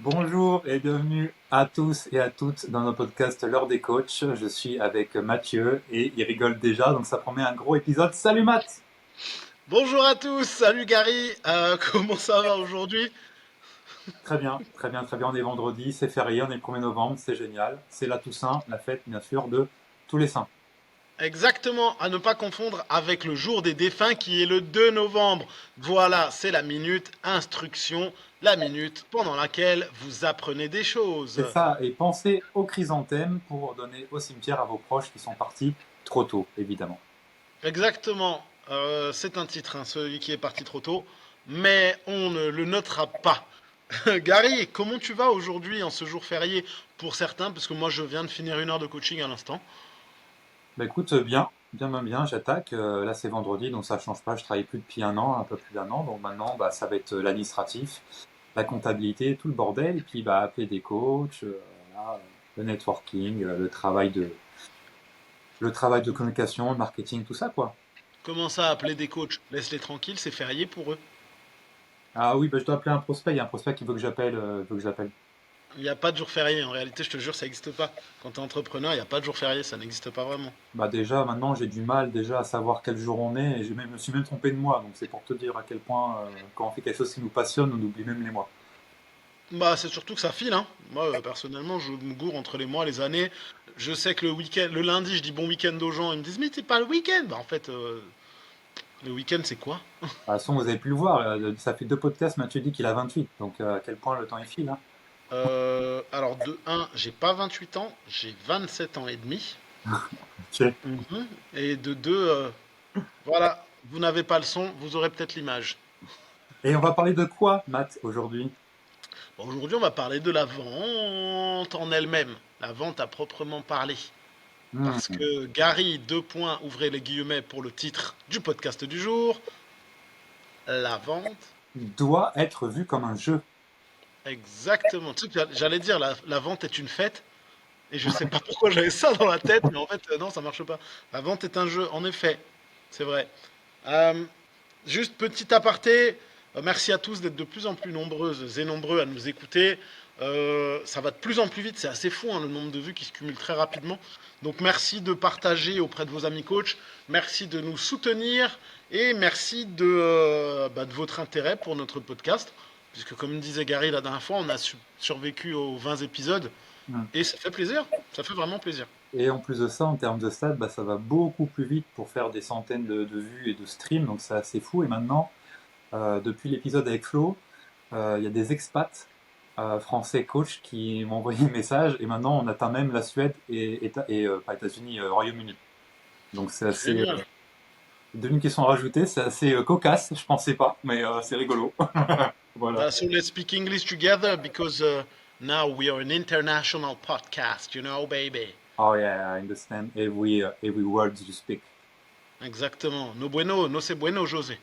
Bonjour et bienvenue à tous et à toutes dans notre podcast L'heure des coachs. Je suis avec Mathieu et il rigole déjà, donc ça promet un gros épisode. Salut Matt! Bonjour à tous, salut Gary, comment ça va aujourd'hui? Très bien, très bien, très bien. On est vendredi, c'est férié, on est le 1er novembre, c'est génial. C'est la Toussaint, la fête bien sûr de tous les saints. Exactement, à ne pas confondre avec le jour des défunts qui est le 2 novembre. Voilà, c'est la minute instruction, la minute pendant laquelle vous apprenez des C'est choses. ça, et pensez aux chrysanthèmes pour donner au cimetière à vos proches qui sont partis trop tôt, évidemment. Exactement, c'est un titre, hein, celui qui est parti trop tôt, mais on ne le notera pas. Gary, comment tu vas aujourd'hui en ce jour férié pour certains? Parce que moi je viens de finir une heure de coaching à l'instant. Bah écoute, bien, bien, bien, bien, j'attaque. Là, c'est vendredi, donc ça change pas. Je travaille plus depuis un an, un peu plus d'un an. Donc maintenant, bah, ça va être l'administratif, la comptabilité, tout le bordel. Et puis, bah, appeler des coachs, voilà, le networking, le travail de communication, le marketing, tout ça, quoi. Comment ça appeler des coachs? Laisse-les tranquilles, c'est férié pour eux. Ah oui, bah, je dois appeler un prospect. Il y a un prospect qui veut que j'appelle, veut que je l'appelle. Il n'y a pas de jour férié, en réalité, je te jure, ça n'existe pas. Quand tu es entrepreneur, il n'y a pas de jour férié, ça n'existe pas vraiment. Bah déjà, maintenant, j'ai du mal déjà à savoir quel jour on est. Et me suis même trompé de mois. Donc c'est pour te dire à quel point, quand on fait quelque chose qui nous passionne, on oublie même les mois. Bah, c'est surtout que ça file, hein. Moi, personnellement, je me gourre entre les mois, les années. Je sais que le week-end, le lundi, je dis bon week-end aux gens, ils me disent, mais c'est pas le week-end. Bah, en fait, le week-end, c'est quoi? De toute façon, vous avez pu le voir, ça fait deux podcasts, Mathieu dit qu'il a 28, donc à quel point le temps il file, hein. Alors, de un, j'ai pas 28 ans, j'ai 27 ans et demi. Ok. Mhm. Et de deux, voilà, vous n'avez pas le son, vous aurez peut-être l'image. Et on va parler de quoi, Matt, aujourd'hui? Bon, aujourd'hui, on va parler de la vente en elle-même, la vente à proprement parler. Parce Hmm. que Gary, deux points, ouvrez les guillemets pour le titre du podcast du jour, la vente. Doit être vu comme un jeu. Exactement. Tu sais que j'allais dire la vente est une fête, et je sais pas pourquoi j'avais ça dans la tête, mais en fait, non, ça marche pas. La vente est un jeu, en effet, c'est vrai. Euh, Juste petit aparté, merci à tous d'être de plus en plus nombreuses et nombreux à nous écouter. Ça va de plus en plus vite, c'est assez fou hein, le nombre de vues qui se cumule très rapidement. Donc merci de partager auprès de vos amis coachs, merci de nous soutenir et merci de votre intérêt pour notre podcast. Puisque comme disait Gary la dernière fois, on a survécu aux 20 épisodes Hmm. et ça fait plaisir, ça fait vraiment plaisir. Et en plus de ça, en termes de stats, bah, ça va beaucoup plus vite pour faire des centaines de vues et de streams, donc c'est assez fou. Et maintenant, depuis l'épisode avec Flo, il y a des expats français coachs qui m'ont envoyé un message, et maintenant on atteint même la Suède pas États-Unis, Royaume-Uni. Donc c'est assez, Génial. deux lignes qui sont rajoutées, c'est assez cocasse, je pensais pas, mais c'est rigolo. Voilà. So let's speak English together because now we are an international podcast, baby. Oh yeah, I understand every word you speak. Exactement. No bueno, no c'est bueno, José.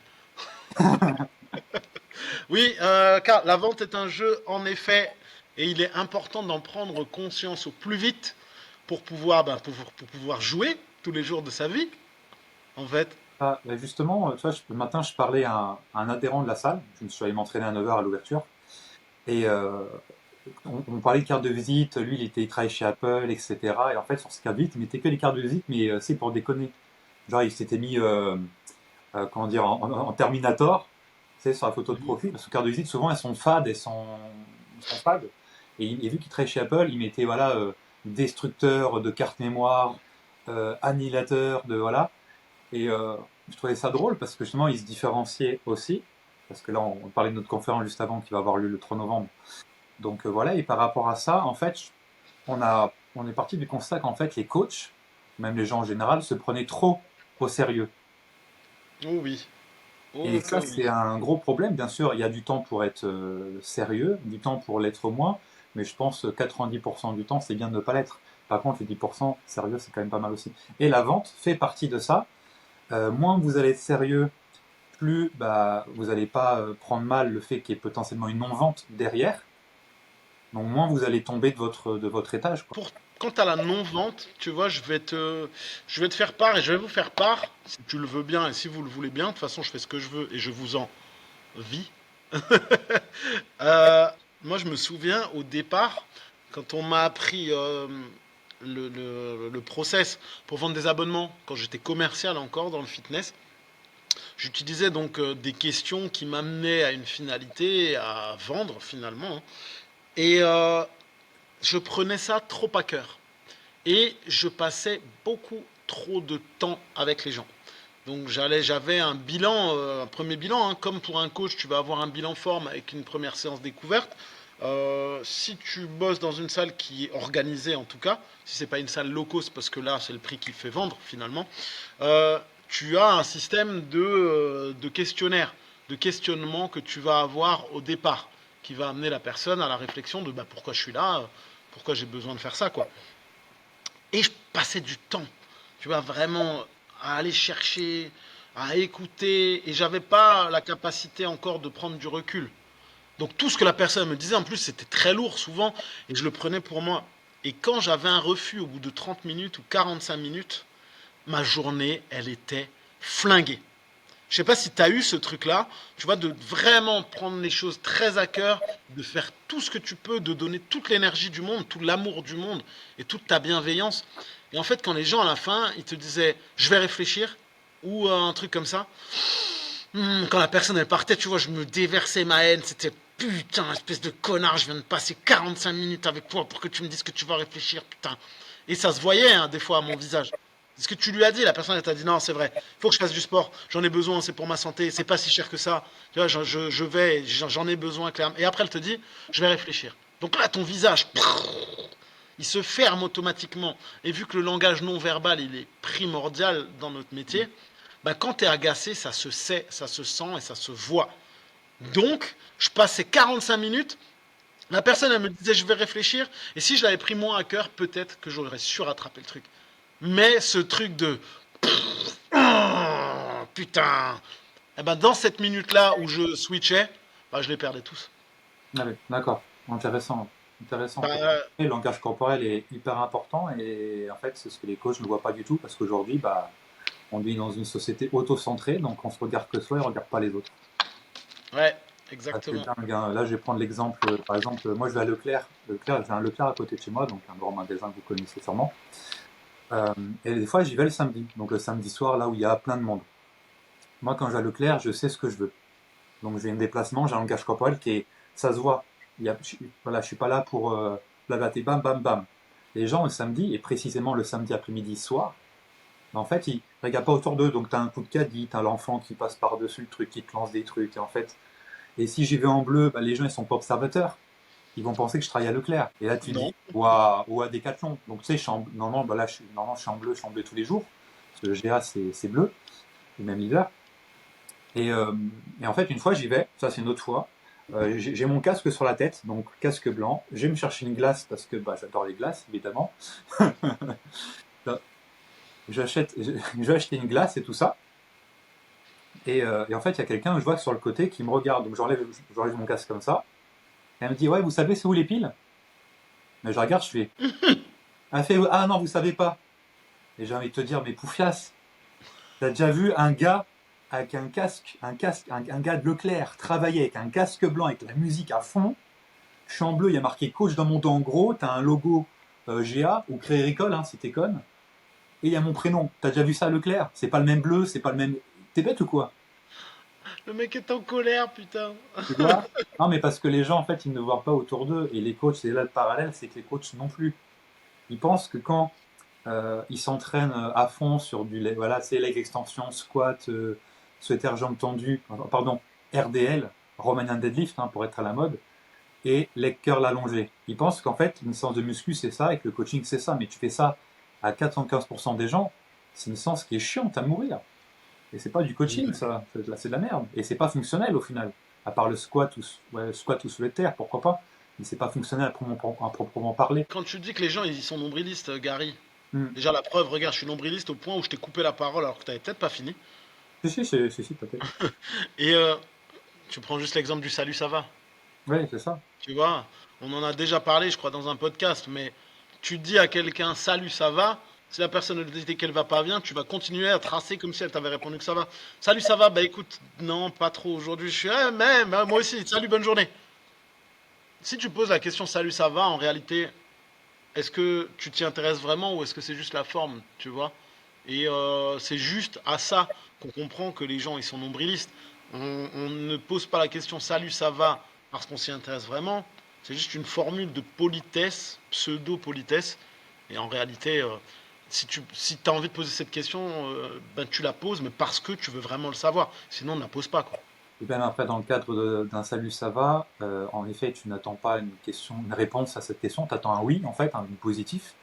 Oui, car la vente est un jeu, en effet, et il est important d'en prendre conscience au plus vite pour pouvoir, pour pouvoir jouer tous les jours de sa vie, en fait. Ah, bah justement, tu vois, le matin, je parlais à un adhérent de la salle. Je me suis allé m'entraîner à 9 heures à l'ouverture. Et on parlait de carte de visite. Lui, il travaillait chez Apple, etc. Et en fait, sur ses cartes de visite, il mettait que les cartes de visite, mais c'est pour déconner. Genre, il s'était mis, comment dire, en Terminator, tu sais, sur la photo de Mhm. profil. Parce que les cartes de visite, souvent, elles sont fades, elles sont fades. Et vu qu'il travaillait chez Apple, il mettait, voilà, destructeur de carte mémoire, annihilateur de, voilà. Et je trouvais ça drôle parce que justement, ils se différenciaient aussi. Parce que là, on parlait de notre conférence juste avant qui va avoir lieu le 3 novembre. Donc voilà, et par rapport à ça, en fait, on est parti du constat qu'en fait, les coachs, même les gens en général, se prenaient trop au sérieux. Oh oui. Et Oh que ça, oui. c'est un gros problème. Bien sûr, il y a du temps pour être sérieux, du temps pour l'être moins, mais je pense que 90% du temps, c'est bien de ne pas l'être. Par contre, les 10% sérieux, c'est quand même pas mal aussi. Et la vente fait partie de ça. Moins vous allez être sérieux, plus bah, vous n'allez pas prendre mal le fait qu'il y ait potentiellement une non-vente derrière. Donc moins vous allez tomber de votre étage, quoi. Pour, quant à la non-vente, tu vois, je vais te faire part et je vais vous faire part, si tu le veux bien et si vous le voulez bien. De toute façon, je fais ce que je veux et je vous en vis. Moi, je me souviens au départ, quand on m'a appris le process pour vendre des abonnements, quand j'étais commercial encore dans le fitness, j'utilisais donc des questions qui m'amenaient à une finalité, à vendre finalement, hein. Et je prenais ça trop à cœur. Et je passais beaucoup trop de temps avec les gens. Donc j'avais un bilan, un premier bilan, hein, comme pour un coach, tu vas avoir un bilan forme avec une première séance découverte. Si tu bosses dans une salle qui est organisée en tout cas, si c'est pas une salle low cost, parce que là c'est le prix qui fait vendre finalement, tu as un système de questionnaire, de questionnement que tu vas avoir au départ, qui va amener la personne à la réflexion de bah, pourquoi je suis là, pourquoi j'ai besoin de faire ça, quoi. Et je passais du temps, tu vois, vraiment à aller chercher, à écouter, et j'avais pas la capacité encore de prendre du recul. Donc tout ce que la personne me disait, en plus, c'était très lourd souvent, et je le prenais pour moi. Et quand j'avais un refus au bout de 30 minutes ou 45 minutes, ma journée, elle était flinguée. Je sais pas si tu as eu ce truc-là, tu vois, de vraiment prendre les choses très à cœur, de faire tout ce que tu peux, de donner toute l'énergie du monde, tout l'amour du monde et toute ta bienveillance. Et en fait, quand les gens à la fin, ils te disaient, je vais réfléchir, ou un truc comme ça, quand la personne elle partait, tu vois, je me déversais ma haine, c'était putain, espèce de connard, je viens de passer 45 minutes avec toi pour que tu me dises que tu vas réfléchir, putain. Et ça se voyait hein, des fois à mon visage. C'est ce que tu lui as dit, la personne elle t'a dit non, c'est vrai, faut que je fasse du sport, j'en ai besoin, c'est pour ma santé, c'est pas si cher que ça. Tu vois, je vais, j'en ai besoin clairement. Et après elle te dit, je vais réfléchir. Donc là, ton visage, il se ferme automatiquement. Et vu que le langage non verbal, il est primordial dans notre métier, bah, quand tu es agacé, ça se sait, ça se sent et ça se voit. Donc, je passais 45 minutes, la personne, elle me disait, je vais réfléchir, et si je l'avais pris moins à cœur, peut-être que j'aurais su rattraper le truc. Mais ce truc de oh, putain, eh ben dans cette minute-là où je switchais, bah, je les perdais tous. Ah oui, d'accord. Intéressant. Intéressant. Bah, Et le langage corporel est hyper important et en fait, c'est ce que les coachs ne voient pas du tout parce qu'aujourd'hui, bah, on vit dans une société auto-centrée, donc on se regarde que soi et on regarde pas les autres. ouais, Ah, c'est exactement. dingue, hein. Là, je vais prendre l'exemple, par exemple, moi je vais à Leclerc. Leclerc, j'ai un Leclerc à côté de chez moi, donc un grand magasin que vous connaissez sûrement. Euh, et des fois, j'y vais le samedi, donc le samedi soir, là où il y a plein de monde. Moi, quand je vais à Leclerc, je sais ce que je veux. Donc j'ai un déplacement, j'ai un langage corporel qui est, ça se voit. Voilà, je suis pas là pour blablater bam bam bam. Les gens le samedi, et précisément le samedi après-midi soir, en fait, ils regardent pas autour d'eux. Donc t'as un coup de caddie, t'as l'enfant qui passe par-dessus le truc, qui te lance des trucs. Et en fait, et si j'y vais en bleu, bah, les gens ils sont pas observateurs. Ils vont penser que je travaille à Leclerc. Et là tu Non. dis, ou à Decathlon. Donc tu sais, normalement, bah, là, normalement, je suis en bleu tous les jours. Parce que le GA c'est bleu, et même l'hiver. Et, euh, et en fait, une fois, j'y vais, ça c'est une autre fois. J'ai mon casque sur la tête, donc casque blanc. Je vais me chercher une glace parce que bah, j'adore les glaces, évidemment. Je vais acheter une glace et tout ça. Et en fait, il y a quelqu'un, je vois sur le côté, qui me regarde. Donc j'enlève mon casque comme ça. Et elle me dit, ouais, vous savez, c'est où les piles? Mais je regarde, je fais, elle fait, ah non, vous savez pas. Et j'ai envie de te dire, mais Poufias, t'as déjà vu un gars avec un gars de Leclerc travailler avec un casque blanc avec la musique à fond. Je suis en bleu, il y a marqué coach dans mon dos en gros, t'as un logo GA ou Créer École, hein, si t'es conne. Et il y a mon prénom. T'as déjà vu ça, Leclerc? C'est pas le même bleu, c'est pas le même. T'es bête ou quoi? Le mec est en colère, putain. Tu vois? Non, mais parce que les gens, en fait, ils ne voient pas autour d'eux. Et les coachs, c'est là le parallèle, c'est que les coachs non plus. Ils pensent que quand ils s'entraînent à fond sur voilà, c'est leg extension, squat, sweater jambes tendues, pardon, RDL, Romanian deadlift, hein, pour être à la mode, et leg curl allongé. Ils pensent qu'en fait, une séance de muscu, c'est ça, et que le coaching, c'est ça. Mais tu fais ça à 95% des gens, c'est une séance qui est chiante à mourir. Et c'est pas du coaching, ça. C'est de la merde. Et c'est pas fonctionnel au final. À part le squat squat ou sweater, pourquoi pas. Mais c'est pas fonctionnel à proprement parler. Quand tu dis que les gens ils sont nombrilistes, Gary, Hmm. déjà la preuve, regarde, je suis nombriliste au point où je t'ai coupé la parole alors que t'avais peut-être pas fini. Si, peut-être. Et tu prends juste l'exemple du salut, ça va. Oui, c'est ça. Tu vois, on en a déjà parlé, je crois, dans un podcast, mais tu dis à quelqu'un salut, ça va. Si la personne te dit qu'elle va pas bien, tu vas continuer à tracer comme si elle t'avait répondu que ça va. Salut, ça va. Bah écoute, non, pas trop aujourd'hui. Je suis, mais moi aussi. Salut, bonne journée. si tu poses la question salut, ça va, en réalité, est-ce que tu t'y intéresses vraiment ou est-ce que c'est juste la forme, tu vois? Et c'est juste à ça qu'on comprend que les gens, ils sont nombrilistes. On ne pose pas la question salut, ça va, parce qu'on s'y intéresse vraiment. C'est juste une formule de politesse, pseudo-politesse. Et en réalité, si tu as envie de poser cette question, ben tu la poses, mais parce que tu veux vraiment le savoir. Sinon, ne la pose pas, quoi. Et bien après, dans le cadre d'un salut, ça va, en effet, tu n'attends pas une réponse à cette question, tu attends un oui, en fait, un oui positif.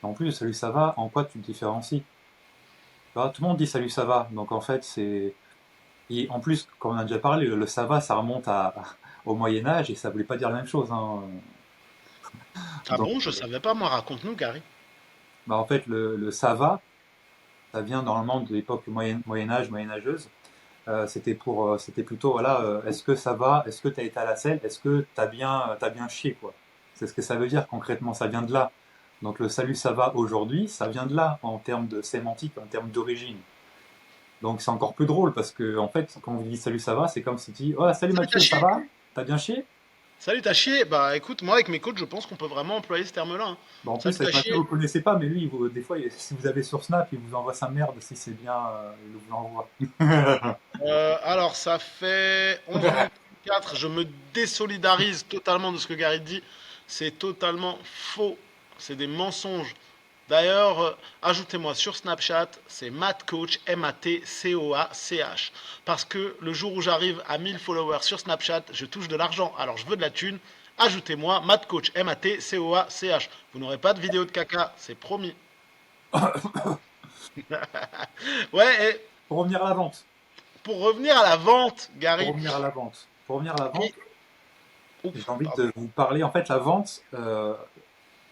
Et en plus, le salut, ça va, en quoi tu te différencies? Tu vois, tout le monde dit salut, ça va. Donc en fait, c'est. Et en plus, comme on a déjà parlé, le ça va, ça remonte au Moyen-Âge et ça voulait pas dire la même chose, hein. Ah Donc, bon, je savais pas, moi, raconte-nous, Gary. bah, en fait, le ça va, ça vient normalement de l'époque Moyen-Âge, moyenâgeuse. C'était plutôt, voilà, est-ce que ça va? Est-ce que tu as été à la selle? Est-ce que t'as bien chié, quoi? C'est ce que ça veut dire concrètement, ça vient de là. Donc le salut, ça va aujourd'hui, ça vient de là, en termes de sémantique, en termes d'origine. Donc c'est encore plus drôle parce que, en fait, quand on dit salut, ça va, c'est comme si tu dis, oh, salut Salut, t'as Mathieu, ça chier? va? T'as bien chié? Salut, t'as chier? Bah écoute, moi, avec mes coachs, je pense qu'on peut vraiment employer ce terme-là, hein. Bon, en Salut, plus, t'as avec Mathieu, chier? vous ne connaissez pas, mais lui, des fois, si vous avez sur Snap, il vous envoie sa merde, si c'est bien, il vous l'envoie. Alors, ça fait 11 minutes 4. Je me désolidarise totalement de ce que Gary dit. C'est totalement faux. C'est des mensonges. D'ailleurs, ajoutez-moi sur Snapchat, c'est MattCoach, MatCoach. Parce que le jour où j'arrive à 1000 followers sur Snapchat, je touche de l'argent. Alors, je veux de la thune. Ajoutez-moi MattCoach, MatCoach. Vous n'aurez pas de vidéo de caca, c'est promis. Ouais, et Pour revenir à la vente. pour revenir à la vente, Pour Gary. revenir à la vente. Pour revenir à la vente, Et... Oups, j'ai envie pardon. de vous parler. En fait, la vente,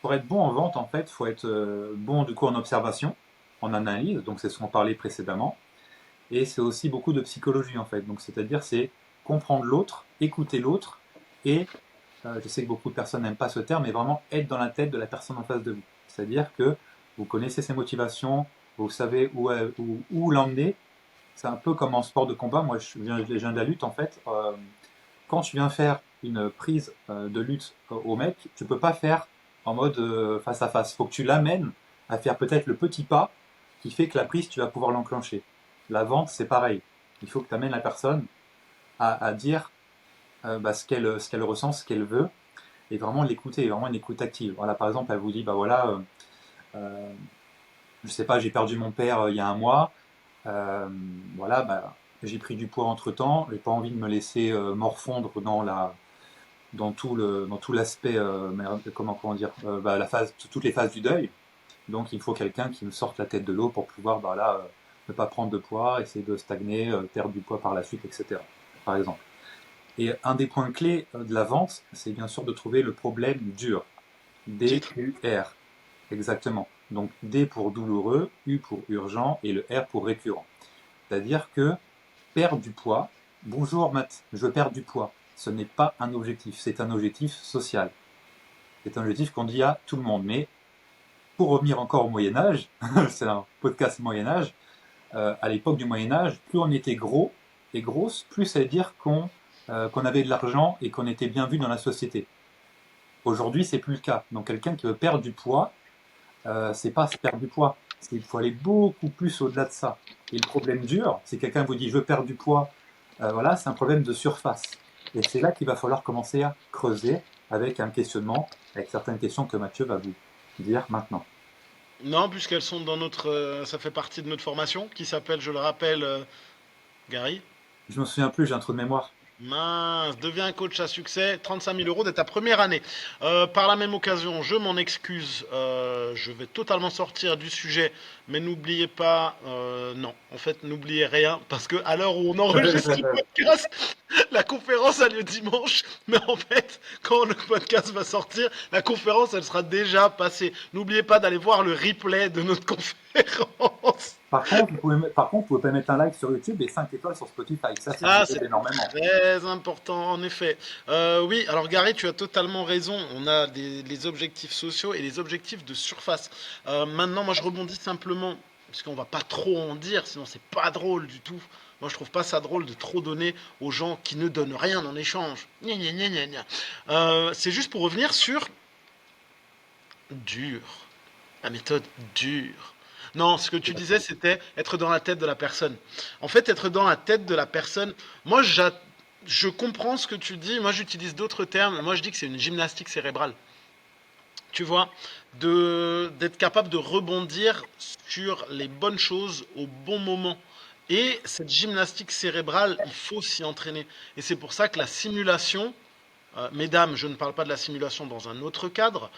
pour être bon en vente, en fait, il faut être bon du coup en observation, en analyse. Donc, c'est ce qu'on parlait précédemment. Et c'est aussi beaucoup de psychologie, en fait. Donc, c'est-à-dire, c'est comprendre l'autre, écouter l'autre, et je sais que beaucoup de personnes n'aiment pas ce terme, mais vraiment être dans la tête de la personne en face de vous. C'est-à-dire que vous connaissez ses motivations, vous savez où l'emmener. C'est un peu comme en sport de combat. Moi, je viens de la lutte, en fait. Quand tu viens faire une prise de lutte au mec, tu peux pas faire en mode face à face. Il faut que tu l'amènes à faire peut-être le petit pas qui fait que la prise, tu vas pouvoir l'enclencher. La vente, c'est pareil. Il faut que tu amènes la personne à dire bah, ce qu'elle ressent, ce qu'elle veut, et vraiment l'écouter, vraiment une écoute active. Voilà, par exemple, elle vous dit, bah voilà, euh, je sais pas, j'ai perdu mon père il y a un mois. Euh, voilà, bah, j'ai pris du poids entre temps. J'ai pas envie de me laisser morfondre dans tout l'aspect, comment dire, bah, toutes les phases du deuil. Donc, il faut quelqu'un qui me sorte la tête de l'eau pour pouvoir, bah là, ne pas prendre de poids, essayer de stagner, perdre du poids par la suite, etc. Par exemple. Et un des points clés de la vente, c'est bien sûr de trouver le problème dur. Titre. D-U-R. Exactement. Donc D pour douloureux, U pour urgent et le R pour récurrent. C'est-à-dire que perdre du poids, bonjour Matt, je perds du poids. Ce n'est pas un objectif, c'est un objectif social. C'est un objectif qu'on dit à tout le monde. Mais pour revenir encore au Moyen Âge, c'est un podcast Moyen Âge, à l'époque du Moyen Âge, plus on était gros et grosse, plus ça veut dire qu'on avait de l'argent et qu'on était bien vu dans la société. Aujourd'hui, c'est plus le cas. Donc quelqu'un qui veut perdre du poids, c'est pas se perdre du poids. Il faut aller beaucoup plus au-delà de ça. Et le problème dur, c'est quelqu'un vous dit je veux perdre du poids, voilà, c'est un problème de surface. Et c'est là qu'il va falloir commencer à creuser avec un questionnement, avec certaines questions que Mathieu va vous dire maintenant. Non, puisqu'elles sont dans notre, ça fait partie de notre formation qui s'appelle, je le rappelle, Gary. Je me souviens plus, j'ai un trou de mémoire. Mince, deviens coach à succès, 35 000 euros dès ta première année. Par la même occasion, je m'en excuse, je vais totalement sortir du sujet, mais n'oubliez pas, non, en fait, n'oubliez rien, parce que à l'heure où on enregistre le podcast, la conférence a lieu dimanche, mais en fait, quand le podcast va sortir, la conférence, elle sera déjà passée. N'oubliez pas d'aller voir le replay de notre conférence. Par contre, vous pouvez pas mettre un like sur YouTube et 5 étoiles sur Spotify. Ça nous Ça, aide c'est énormément. très important, en effet. Oui, alors Gary, tu as totalement raison. On a les objectifs sociaux et les objectifs de surface. Maintenant, moi, je rebondis simplement, parce qu'on va pas trop en dire, sinon c'est pas drôle du tout. Moi, je trouve pas ça drôle de trop donner aux gens qui ne donnent rien en échange. Gna, gna, gna, gna, gna. C'est juste pour revenir sur dur. La méthode dure. Non, ce que tu disais, c'était être dans la tête de la personne. En fait, être dans la tête de la personne, moi, je comprends ce que tu dis. Moi, j'utilise d'autres termes. Moi, je dis que c'est une gymnastique cérébrale. Tu vois, d'être capable de rebondir sur les bonnes choses au bon moment. Et cette gymnastique cérébrale, il faut s'y entraîner. Et c'est pour ça que la simulation, mesdames, je ne parle pas de la simulation dans un autre cadre.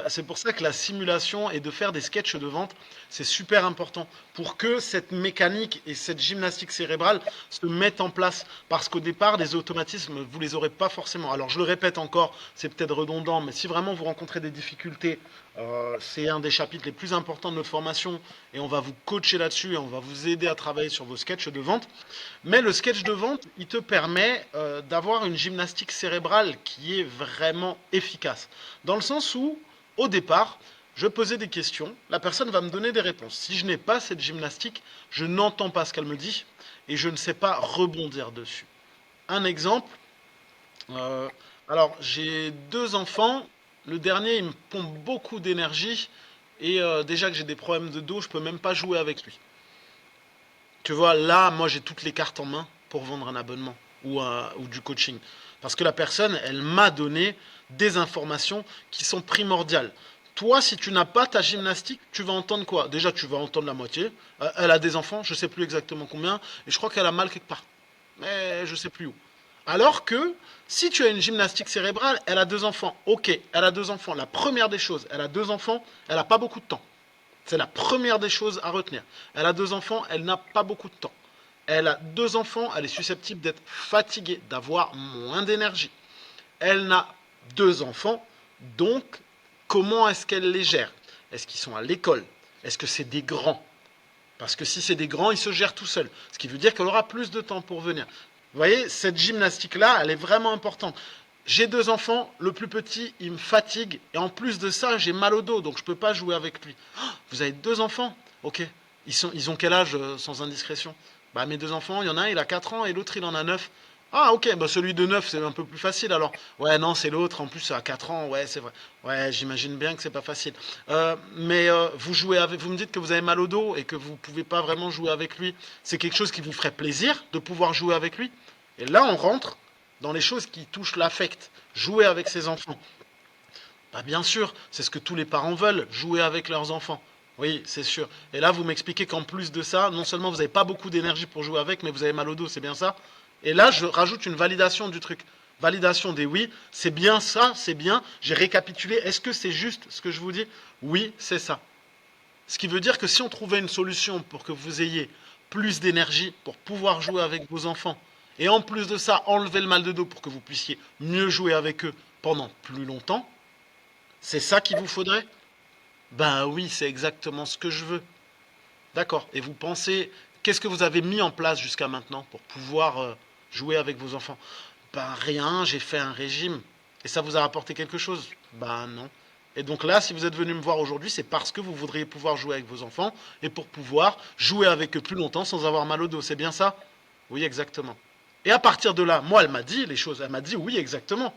C'est pour ça que la simulation et de faire des sketchs de vente, c'est super important pour que cette mécanique et cette gymnastique cérébrale se mettent en place. Parce qu'au départ, les automatismes, vous les aurez pas forcément. Alors je le répète encore, c'est peut-être redondant, mais si vraiment vous rencontrez des difficultés, c'est un des chapitres les plus importants de notre formation et on va vous coacher là-dessus et on va vous aider à travailler sur vos sketchs de vente. Mais le sketch de vente, il te permet d'avoir une gymnastique cérébrale qui est vraiment efficace. Dans le sens où, au départ, je posais des questions, la personne va me donner des réponses. Si je n'ai pas cette gymnastique, je n'entends pas ce qu'elle me dit et je ne sais pas rebondir dessus. Un exemple, euh, alors j'ai deux enfants, le dernier il me pompe beaucoup d'énergie et déjà que j'ai des problèmes de dos, je peux même pas jouer avec lui. Tu vois, là, moi, j'ai toutes les cartes en main pour vendre un abonnement ou du coaching. Parce que la personne, elle m'a donné des informations qui sont primordiales. Toi, si tu n'as pas ta gymnastique, tu vas entendre quoi? Déjà, tu vas entendre la moitié. Elle a des enfants, je ne sais plus exactement combien, et je crois qu'elle a mal quelque part. Mais je ne sais plus où. Alors que si tu as une gymnastique cérébrale, elle a deux enfants. Ok, elle a deux enfants. La première des choses, elle a deux enfants, elle n'a pas beaucoup de temps. C'est la première des choses à retenir. Elle a deux enfants, elle n'a pas beaucoup de temps. Elle a deux enfants, elle est susceptible d'être fatiguée, d'avoir moins d'énergie. Elle n'a deux enfants, donc comment est-ce qu'elle les gère? Est-ce qu'ils sont à l'école? Est-ce que c'est des grands? Parce que si c'est des grands, ils se gèrent tout seuls. Ce qui veut dire qu'elle aura plus de temps pour venir. Vous voyez, cette gymnastique-là, elle est vraiment importante. J'ai deux enfants, le plus petit, il me fatigue, et en plus de ça, j'ai mal au dos, donc je ne peux pas jouer avec lui. Oh, vous avez deux enfants? Ok. Ils ont quel âge, sans indiscrétion? Bah, mes deux enfants, il y en a un, il a 4 ans, et l'autre, il en a 9. Ah, ok, bah celui de 9 c'est un peu plus facile alors. Ouais, non, c'est l'autre, en plus, à 4 ans, ouais, c'est vrai. Ouais, j'imagine bien que c'est pas facile. Mais vous jouez avec, vous me dites que vous avez mal au dos et que vous ne pouvez pas vraiment jouer avec lui. C'est quelque chose qui vous ferait plaisir de pouvoir jouer avec lui. Et là, on rentre dans les choses qui touchent l'affect. Jouer avec ses enfants. Bah, bien sûr, c'est ce que tous les parents veulent, jouer avec leurs enfants. Oui, c'est sûr. Et là, vous m'expliquez qu'en plus de ça, non seulement vous n'avez pas beaucoup d'énergie pour jouer avec, mais vous avez mal au dos, c'est bien ça? Et là, je rajoute une validation du truc. Validation des oui, c'est bien ça, c'est bien. J'ai récapitulé. Est-ce que c'est juste ce que je vous dis? Oui, c'est ça. Ce qui veut dire que si on trouvait une solution pour que vous ayez plus d'énergie pour pouvoir jouer avec vos enfants, et en plus de ça, enlever le mal de dos pour que vous puissiez mieux jouer avec eux pendant plus longtemps, c'est ça qu'il vous faudrait? Ben oui, c'est exactement ce que je veux. D'accord. Et vous pensez, qu'est-ce que vous avez mis en place jusqu'à maintenant pour pouvoir jouer avec vos enfants? Ben rien, j'ai fait un régime. Et ça vous a rapporté quelque chose? Ben non. Et donc là, si vous êtes venu me voir aujourd'hui, c'est parce que vous voudriez pouvoir jouer avec vos enfants et pour pouvoir jouer avec eux plus longtemps sans avoir mal au dos. C'est bien ça? Oui, exactement. Et à partir de là, moi, elle m'a dit les choses. Elle m'a dit oui, exactement.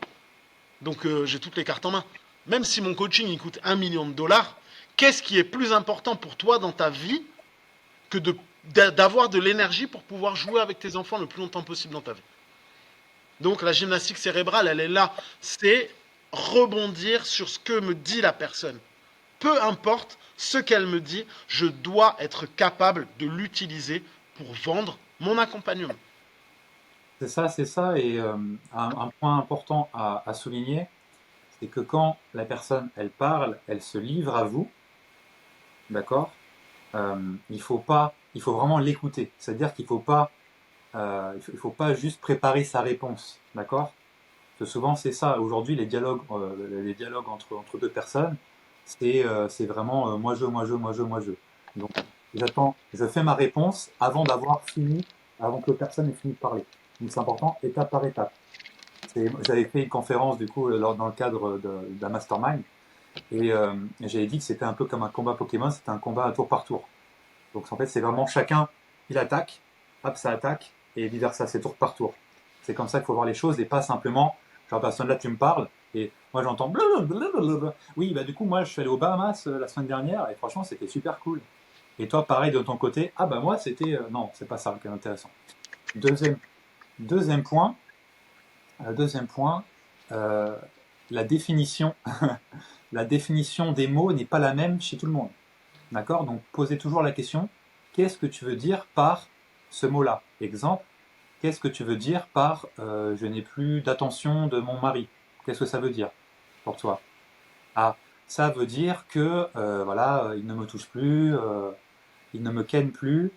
Donc j'ai toutes les cartes en main. Même si mon coaching il coûte 1 million de dollars, qu'est-ce qui est plus important pour toi dans ta vie que d'avoir de l'énergie pour pouvoir jouer avec tes enfants le plus longtemps possible dans ta vie? Donc la gymnastique cérébrale, elle est là. C'est rebondir sur ce que me dit la personne. Peu importe ce qu'elle me dit, je dois être capable de l'utiliser pour vendre mon accompagnement. C'est ça, c'est ça. Et un point important à souligner, c'est que quand la personne, elle parle, elle se livre à vous, d'accord? Il faut vraiment l'écouter. C'est-à-dire qu'il faut pas, il faut pas juste préparer sa réponse, d'accord? Parce que souvent c'est ça. Aujourd'hui, les dialogues entre deux personnes, c'est vraiment moi je, moi je, moi je, moi je. Donc je fais ma réponse avant d'avoir fini, avant que personne ait fini de parler. Donc c'est important, étape par étape. J'avais fait une conférence du coup dans le cadre d'un mastermind et j'avais dit que c'était un peu comme un combat Pokémon, c'était un combat à tour par tour. Donc en fait c'est vraiment chacun il attaque hop, ça attaque, et vice versa, c'est tour par tour. C'est comme ça qu'il faut voir les choses, et pas simplement, genre, personne là, tu me parles, et moi j'entends blablabla. Oui, bah du coup, moi je suis allé aux Bahamas la semaine dernière, et franchement, c'était super cool. Et toi, pareil de ton côté, ah bah moi c'était. Non, c'est pas ça qui est intéressant. Deuxième, deuxième point, deuxième point, euh, la définition, la définition des mots n'est pas la même chez tout le monde. D'accord? Donc posez toujours la question, qu'est-ce que tu veux dire par ce mot-là? Exemple, qu'est-ce que tu veux dire par je n'ai plus d'attention de mon mari? Qu'est-ce que ça veut dire pour toi? Ah, ça veut dire que voilà, il ne me touche plus, il ne me ken plus,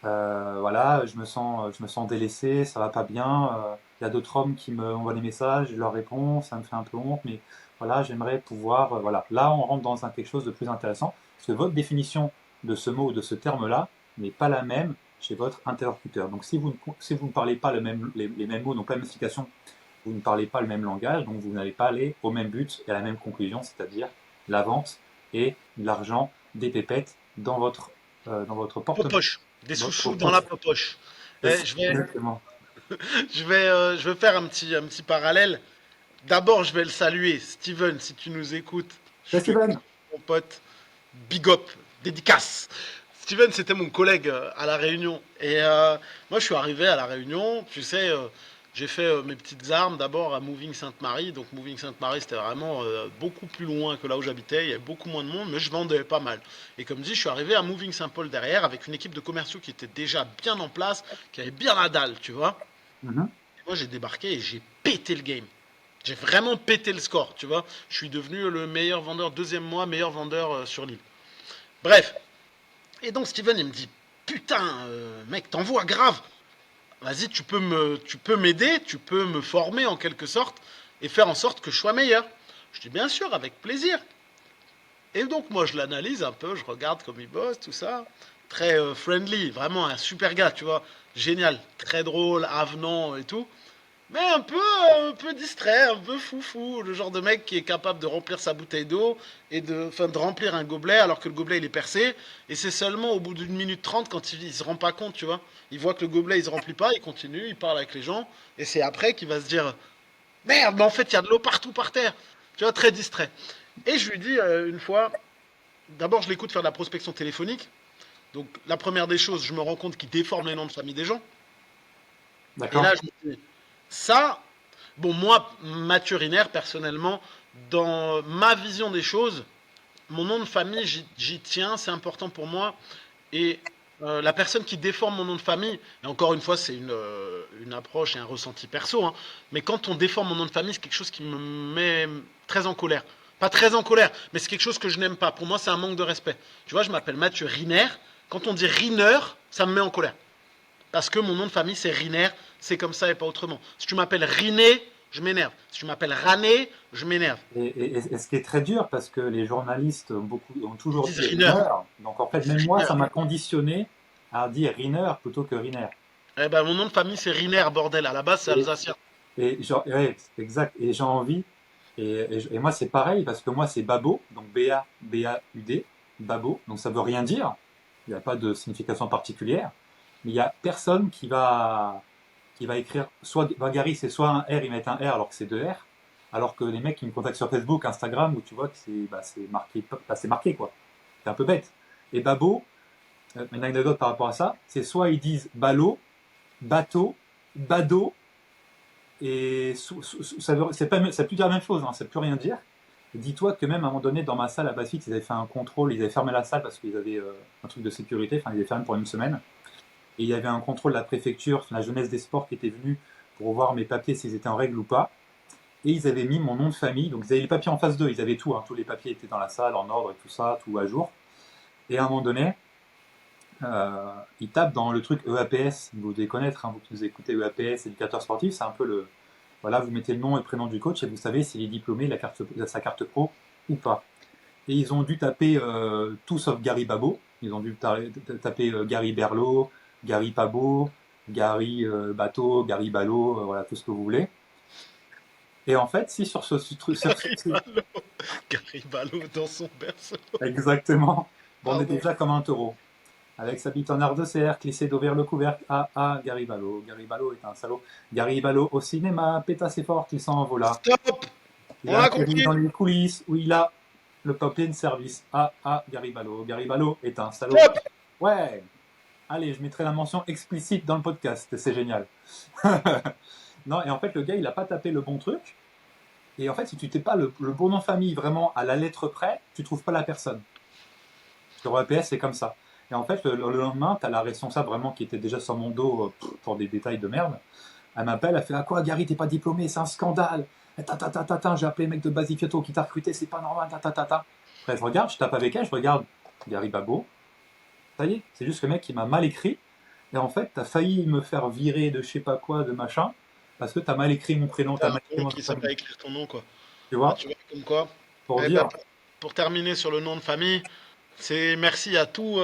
voilà, je me sens délaissé, ça va pas bien. Il y a d'autres hommes qui me envoient des messages, je leur réponds, ça me fait un peu honte, mais voilà, j'aimerais pouvoir, voilà. Là, on rentre dans quelque chose de plus intéressant, parce que votre définition de ce mot ou de ce terme-là n'est pas la même chez votre interlocuteur. Donc, si vous ne parlez pas les mêmes mots, donc pas la même signification, vous ne parlez pas le même langage, donc vous n'allez pas aller au même but et à la même conclusion, c'est-à-dire la vente et de l'argent, des pépettes dans votre porte-monnaie. Popoche. Des Votre sous-sous dans la poche. popoche. C'est Eh, ça, exactement. je vais faire un petit parallèle. D'abord, je vais le saluer. Steven, si tu nous écoutes, je C'est te kiffe, Steven. mon pote. Big up, dédicace. Steven, c'était mon collègue à La Réunion. Et moi, je suis arrivé à La Réunion. Tu sais, j'ai fait mes petites armes d'abord à Moving Sainte-Marie. Donc, Moving Sainte-Marie, c'était vraiment beaucoup plus loin que là où j'habitais. Il y avait beaucoup moins de monde, mais je vendais pas mal. Et comme dit, je suis arrivé à Moving Saint-Paul derrière avec une équipe de commerciaux qui était déjà bien en place, qui avait bien la dalle, tu vois. Mhm. Et moi, j'ai débarqué et j'ai pété le game. J'ai vraiment pété le score, tu vois. Je suis devenu le meilleur vendeur, deuxième mois, meilleur vendeur sur l'île. Bref. Et donc Steven, il me dit, putain, mec, t'envoies grave. Vas-y, tu peux m'aider, tu peux me former en quelque sorte et faire en sorte que je sois meilleur. Je dis, bien sûr, avec plaisir. Et donc moi, je l'analyse un peu, je regarde comme il bosse, tout ça. Très friendly, vraiment un super gars, tu vois. Génial, très drôle, avenant et tout. Mais un peu distrait, un peu foufou, le genre de mec qui est capable de remplir sa bouteille d'eau et enfin, de remplir un gobelet alors que le gobelet il est percé. Et c'est seulement au bout d'une minute trente quand il se rend pas compte, tu vois. Il voit que le gobelet il se remplit pas, il continue, il parle avec les gens. Et c'est après qu'il va se dire merde, mais en fait il y a de l'eau partout par terre. Tu vois, très distrait. Et je lui dis une fois, d'abord je l'écoute faire de la prospection téléphonique. Donc la première des choses, je me rends compte qu'il déforme les noms de famille des gens. Et D'accord? là je me dis, ça, bon, moi, Mathieu Riner, personnellement, dans ma vision des choses, mon nom de famille, j'y tiens, c'est important pour moi. Et la personne qui déforme mon nom de famille, et encore une fois, c'est une approche et un ressenti perso, hein, mais quand on déforme mon nom de famille, c'est quelque chose qui me met très en colère. Pas très en colère, mais c'est quelque chose que je n'aime pas. Pour moi, c'est un manque de respect. Tu vois, je m'appelle Mathieu Riner. Quand on dit Riner, ça me met en colère. Parce que mon nom de famille, c'est Riner, c'est comme ça et pas autrement. Si tu m'appelles Riné, je m'énerve. Si tu m'appelles Rané, je m'énerve. Et ce qui est très dur, parce que les journalistes ont Ils toujours disent dit Riner. Riner. Donc en Ils fait, disent même moi, Riner. ça m'a conditionné à dire Riner plutôt que Riner. Eh ben, mon nom de famille, c'est Riner, bordel. À la base, c'est Et, alsacien. ouais, exact. Et j'ai envie. Et moi, c'est pareil, parce que moi, c'est Babo, donc B-A-B-A-U-D, Babo. Donc ça veut rien dire. Il n'y a pas de signification particulière. Mais il n'y a personne qui va écrire, soit Gary, c'est soit un R, ils mettent un R alors que c'est deux R, alors que les mecs qui me contactent sur Facebook, Instagram, où tu vois que c'est marqué quoi. C'est un peu bête. Et Babo, une anecdote par rapport à ça, c'est soit ils disent ballot, bateau, bado, et ça veut plus dire la même chose, hein, ça veut plus rien dire. Et dis-toi que même à un moment donné, dans ma salle à Bassett, ils avaient fait un contrôle, ils avaient fermé la salle parce qu'ils avaient un truc de sécurité, enfin ils avaient fermé pour une semaine. Et il y avait un contrôle de la préfecture, la jeunesse des sports qui était venue pour voir mes papiers s'ils étaient en règle ou pas. Et ils avaient mis mon nom de famille, donc ils avaient les papiers en face d'eux, ils avaient tout, hein, tous les papiers étaient dans la salle, en ordre et tout ça, tout à jour. Et à un moment donné, ils tapent dans le truc EAPS, vous devez connaître, hein, vous qui nous écoutez EAPS, éducateur sportif, c'est un peu le... Voilà, vous mettez le nom et le prénom du coach et vous savez s'il est diplômé, sa carte pro ou pas. Et ils ont dû taper tout sauf Gary Babo. Ils ont dû taper Gary Berlot, Gary Pabo, Gary Bateau, Gary Ballot, voilà, tout ce que vous voulez. Et en fait, si sur ce truc... Garibalo. Garibalo dans son berceau. Exactement. Bon, on est Pardon. déjà comme un taureau. avec sa bite en art de cercle, il s'est d'ouvrir le couvercle. Ah ah, Garibalo. Garibalo est un salaud. Garibalo au cinéma, pète assez fort qu'il s'envola. Stop! Il On a a atterri compris. dans les coulisses où il a le papier service. Ah ah, Garibalo. Garibalo est un salaud. Stop! Ouais, allez, je mettrai la mention explicite dans le podcast, c'est génial. Non, et en fait, le gars, il a pas tapé le bon truc. Et en fait, si tu t'es pas le bon nom de famille vraiment à la lettre près, tu trouves pas la personne. Sur EPS, c'est comme ça. Et en fait, le lendemain, tu as la responsable vraiment qui était déjà sur mon dos pour des détails de merde. Elle m'appelle, elle fait ah quoi, Gary, t'es pas diplômé, c'est un scandale. J'ai appelé le mec de Basifiato qui t'a recruté, c'est pas normal. Après, je regarde, je tape avec elle, je regarde Gary Babo. Ça y est, c'est juste le mec qui m'a mal écrit. Et en fait, t'as failli me faire virer de je sais pas quoi, de machin, parce que t'as mal écrit mon prénom, T'as t'as un mal écrit con mon qui sait famille. pas écrire ton nom, quoi. Tu Bah, vois, tu vois, comme quoi. pour Eh ben, dire. pour terminer sur le nom de famille, c'est merci à tous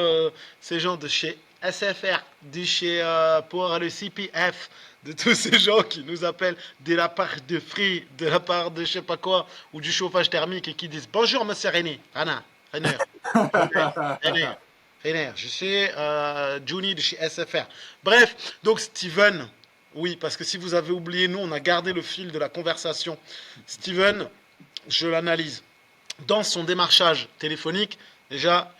ces gens de chez SFR, de chez pour le CPF, de tous ces gens qui nous appellent de la part de Free, de la part de je sais pas quoi, ou du chauffage thermique et qui disent bonjour monsieur René, Rana, René, René, René, je suis Johnny de chez SFR. Bref, donc Steven, oui, parce que si vous avez oublié, nous on a gardé le fil de la conversation. Steven, je l'analyse dans son démarchage téléphonique, déjà,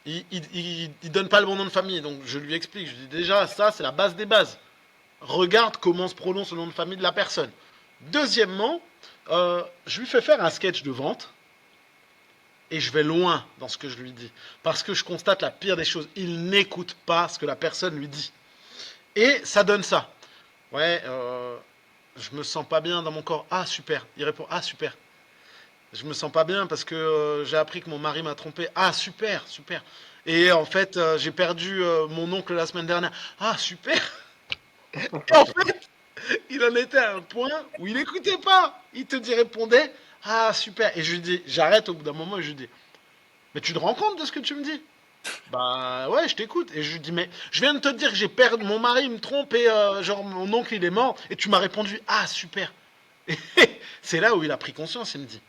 il donne pas le bon nom de famille. Donc je lui explique, je lui dis déjà, ça c'est la base des bases. Regarde comment se prononce le nom de famille de la personne. Deuxièmement, je lui fais faire un sketch de vente et je vais loin dans ce que je lui dis. Parce que je constate la pire des choses. Il n'écoute pas ce que la personne lui dit. Et ça donne ça. Ouais, je me sens pas bien dans mon corps. Ah super. Il répond ah super. Je me sens pas bien parce que j'ai appris que mon mari m'a trompé. Ah super, super. Et en fait, j'ai perdu mon oncle la semaine dernière. Ah super. Et en fait, il en était à un point où il n'écoutait pas. Il te dit répondait. Ah super. Et je lui dis, j'arrête au bout d'un moment et je lui dis, mais tu te rends compte de ce que tu me dis? Bah ouais, je t'écoute. Et je lui dis, mais je viens de te dire que j'ai perdu, mon mari me trompe et genre mon oncle il est mort. Et tu m'as répondu, ah super. Et c'est là où il a pris conscience. Il me dit,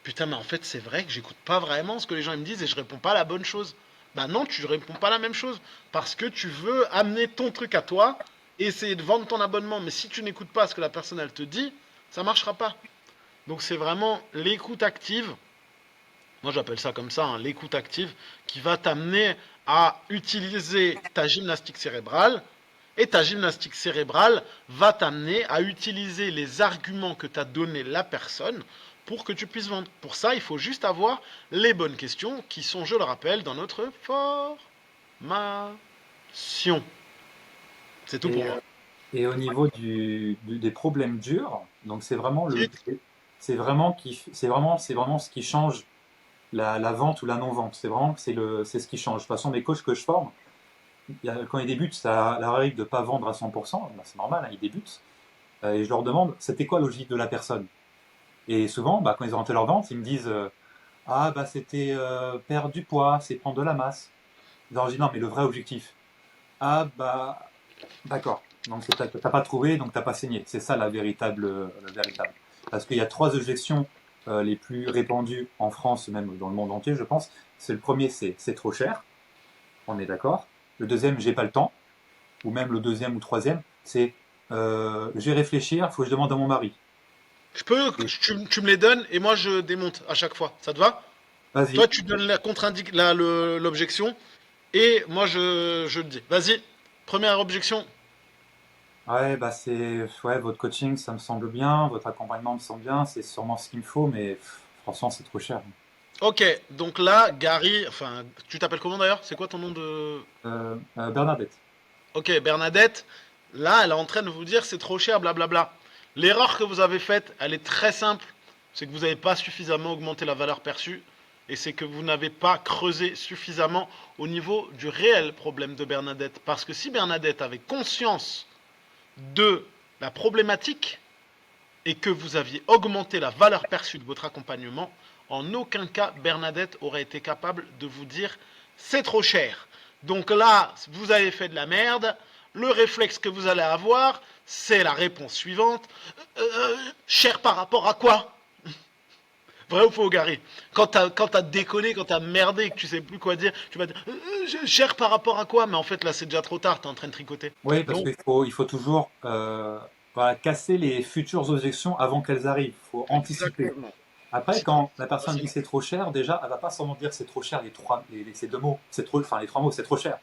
putain, mais en fait, c'est vrai que j'écoute pas vraiment ce que les gens ils me disent et je réponds pas la bonne chose. Bah non, tu réponds pas la même chose. Parce que tu veux amener ton truc à toi et essayer de vendre ton abonnement. Mais si tu n'écoutes pas ce que la personne elle te dit, ça marchera pas. Donc c'est vraiment l'écoute active. Moi j'appelle ça comme ça, hein, l'écoute active, qui va t'amener à utiliser ta gymnastique cérébrale. Et ta gymnastique cérébrale va t'amener à utiliser les arguments que t'a donné la personne pour que tu puisses vendre. Pour ça, il faut juste avoir les bonnes questions qui sont, je le rappelle, dans notre formation. C'est tout pour Et, moi. et au niveau des problèmes durs, donc c'est vraiment ce qui change la vente ou la non-vente. C'est ce qui change. De toute façon, les coachs que je forme, quand ils débutent, ça leur arrive de ne pas vendre à 100%. Bah, c'est normal, hein, ils débutent. Et je leur demande, c'était quoi la logique de la personne? Et souvent, bah, quand ils ont rentré leur vente, ils me disent, ah bah c'était perdre du poids, c'est prendre de la masse. Alors je dis non, mais le vrai objectif. Ah bah d'accord. Donc t'as pas trouvé, donc t'as pas saigné. C'est ça la véritable. Parce qu'il y a trois objections les plus répandues en France, même dans le monde entier, je pense. C'est le premier, c'est trop cher. On est d'accord. Le deuxième, j'ai pas le temps. Ou même le deuxième ou troisième, c'est je vais réfléchir, faut que je demande à mon mari. Je peux, Et tu me les donnes et moi je démonte à chaque fois. Ça te va? vas-y. Toi, tu donnes la l'objection et moi je le dis. Vas-y, première objection. Ouais, bah ouais, votre coaching, ça me semble bien, votre accompagnement me semble bien, c'est sûrement ce qu'il me faut, mais franchement, c'est trop cher. Ok, donc là, Gary, enfin, tu t'appelles comment d'ailleurs? C'est quoi ton nom de... Bernadette. Ok, Bernadette, là, elle est en train de vous dire c'est trop cher, blablabla. L'erreur que vous avez faite, elle est très simple. C'est que vous n'avez pas suffisamment augmenté la valeur perçue et c'est que vous n'avez pas creusé suffisamment au niveau du réel problème de Bernadette. Parce que si Bernadette avait conscience de la problématique et que vous aviez augmenté la valeur perçue de votre accompagnement, en aucun cas Bernadette aurait été capable de vous dire c'est trop cher. Donc là, vous avez fait de la merde. Le réflexe que vous allez avoir, c'est la réponse suivante. Cher par rapport à quoi? Vrai ou faux, Gary? Quand t'as déconné, quand t'as merdé, que tu sais plus quoi dire, tu vas dire cher par rapport à quoi? Mais en fait, là, c'est déjà trop tard, t'es en train de tricoter. Oui, parce Donc, qu'il faut toujours voilà, casser les futures objections avant qu'elles arrivent. Il faut anticiper. exactement. Après, Si quand la t'anticipes pas, personne c'est dit mort. c'est trop cher, déjà, elle va pas seulement dire c'est trop cher ces deux mots, c'est trop, enfin les trois mots, c'est trop cher.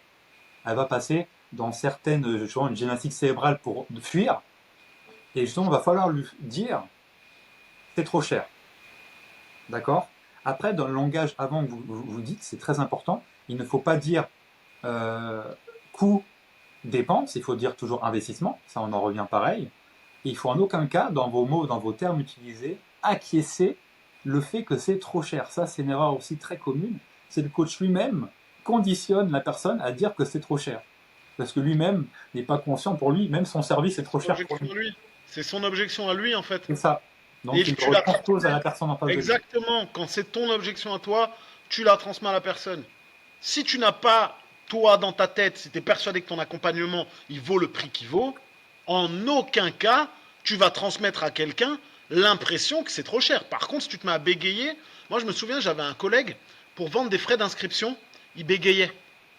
Elle va passer dans certaines, justement, une gymnastique cérébrale pour fuir, et justement, il va falloir lui dire c'est trop cher. D'accord? Après, dans le langage avant que vous dites, c'est très important. Il ne faut pas dire euh, coût, dépense, il faut dire toujours investissement, ça on en revient pareil. Et il faut en aucun cas, dans vos mots, dans vos termes utilisés, acquiescer le fait que c'est trop cher. Ça, c'est une erreur aussi très commune. C'est le coach lui-même conditionne la personne à dire que c'est trop cher. Parce que lui-même n'est pas conscient pour lui, même son service est C'est trop son cher pour objection lui. à lui. C'est son objection à lui, en fait. C'est ça. Et Donc il le tu la retranspose à transmets. la personne en face de lui. Exactement. Quand c'est ton objection à toi, tu la transmets à la personne. Si tu n'as pas, toi, dans ta tête, si tu es persuadé que ton accompagnement, il vaut le prix qu'il vaut, en aucun cas, tu vas transmettre à quelqu'un l'impression que c'est trop cher. Par contre, si tu te mets à bégayer, moi je me souviens, j'avais un collègue, pour vendre des frais d'inscription, il bégayait.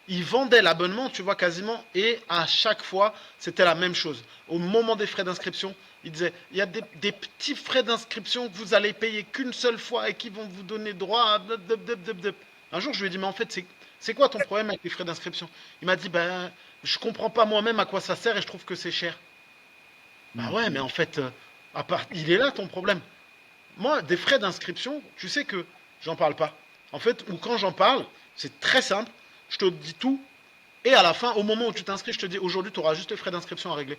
Il vendait l'abonnement, tu vois, quasiment, et à chaque fois, c'était la même chose. Au moment des frais d'inscription, il disait, il y a des petits frais d'inscription que vous allez payer qu'une seule fois et qui vont vous donner droit à... Un jour, je lui ai dit, mais en fait, c'est quoi ton problème avec les frais d'inscription? Il m'a dit, ben, je comprends pas moi-même à quoi ça sert et je trouve que c'est cher. Bah Mm. ouais, mais en fait, il est là ton problème. Moi, des frais d'inscription, tu sais que j'en parle pas. En fait, ou quand j'en parle, c'est très simple. Je te dis tout. Et à la fin, au moment où tu t'inscris, je te dis aujourd'hui, tu auras juste les frais d'inscription à régler.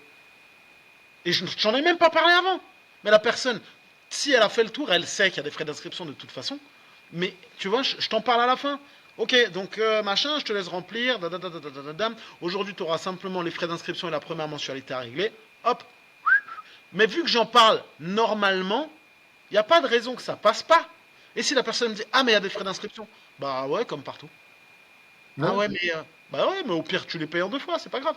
Et j'en ai même pas parlé avant. Mais la personne, si elle a fait le tour, elle sait qu'il y a des frais d'inscription de toute façon. Mais tu vois, je t'en parle à la fin. Ok, donc machin, je te laisse remplir. Aujourd'hui, tu auras simplement les frais d'inscription et la première mensualité à régler. Hop. Mais vu que j'en parle normalement, il n'y a pas de raison que ça passe pas. Et si la personne me dit ah mais il y a des frais d'inscription, bah ouais comme partout. Ah Ouais. ouais bah ouais mais au pire tu les payes en deux fois, c'est pas grave.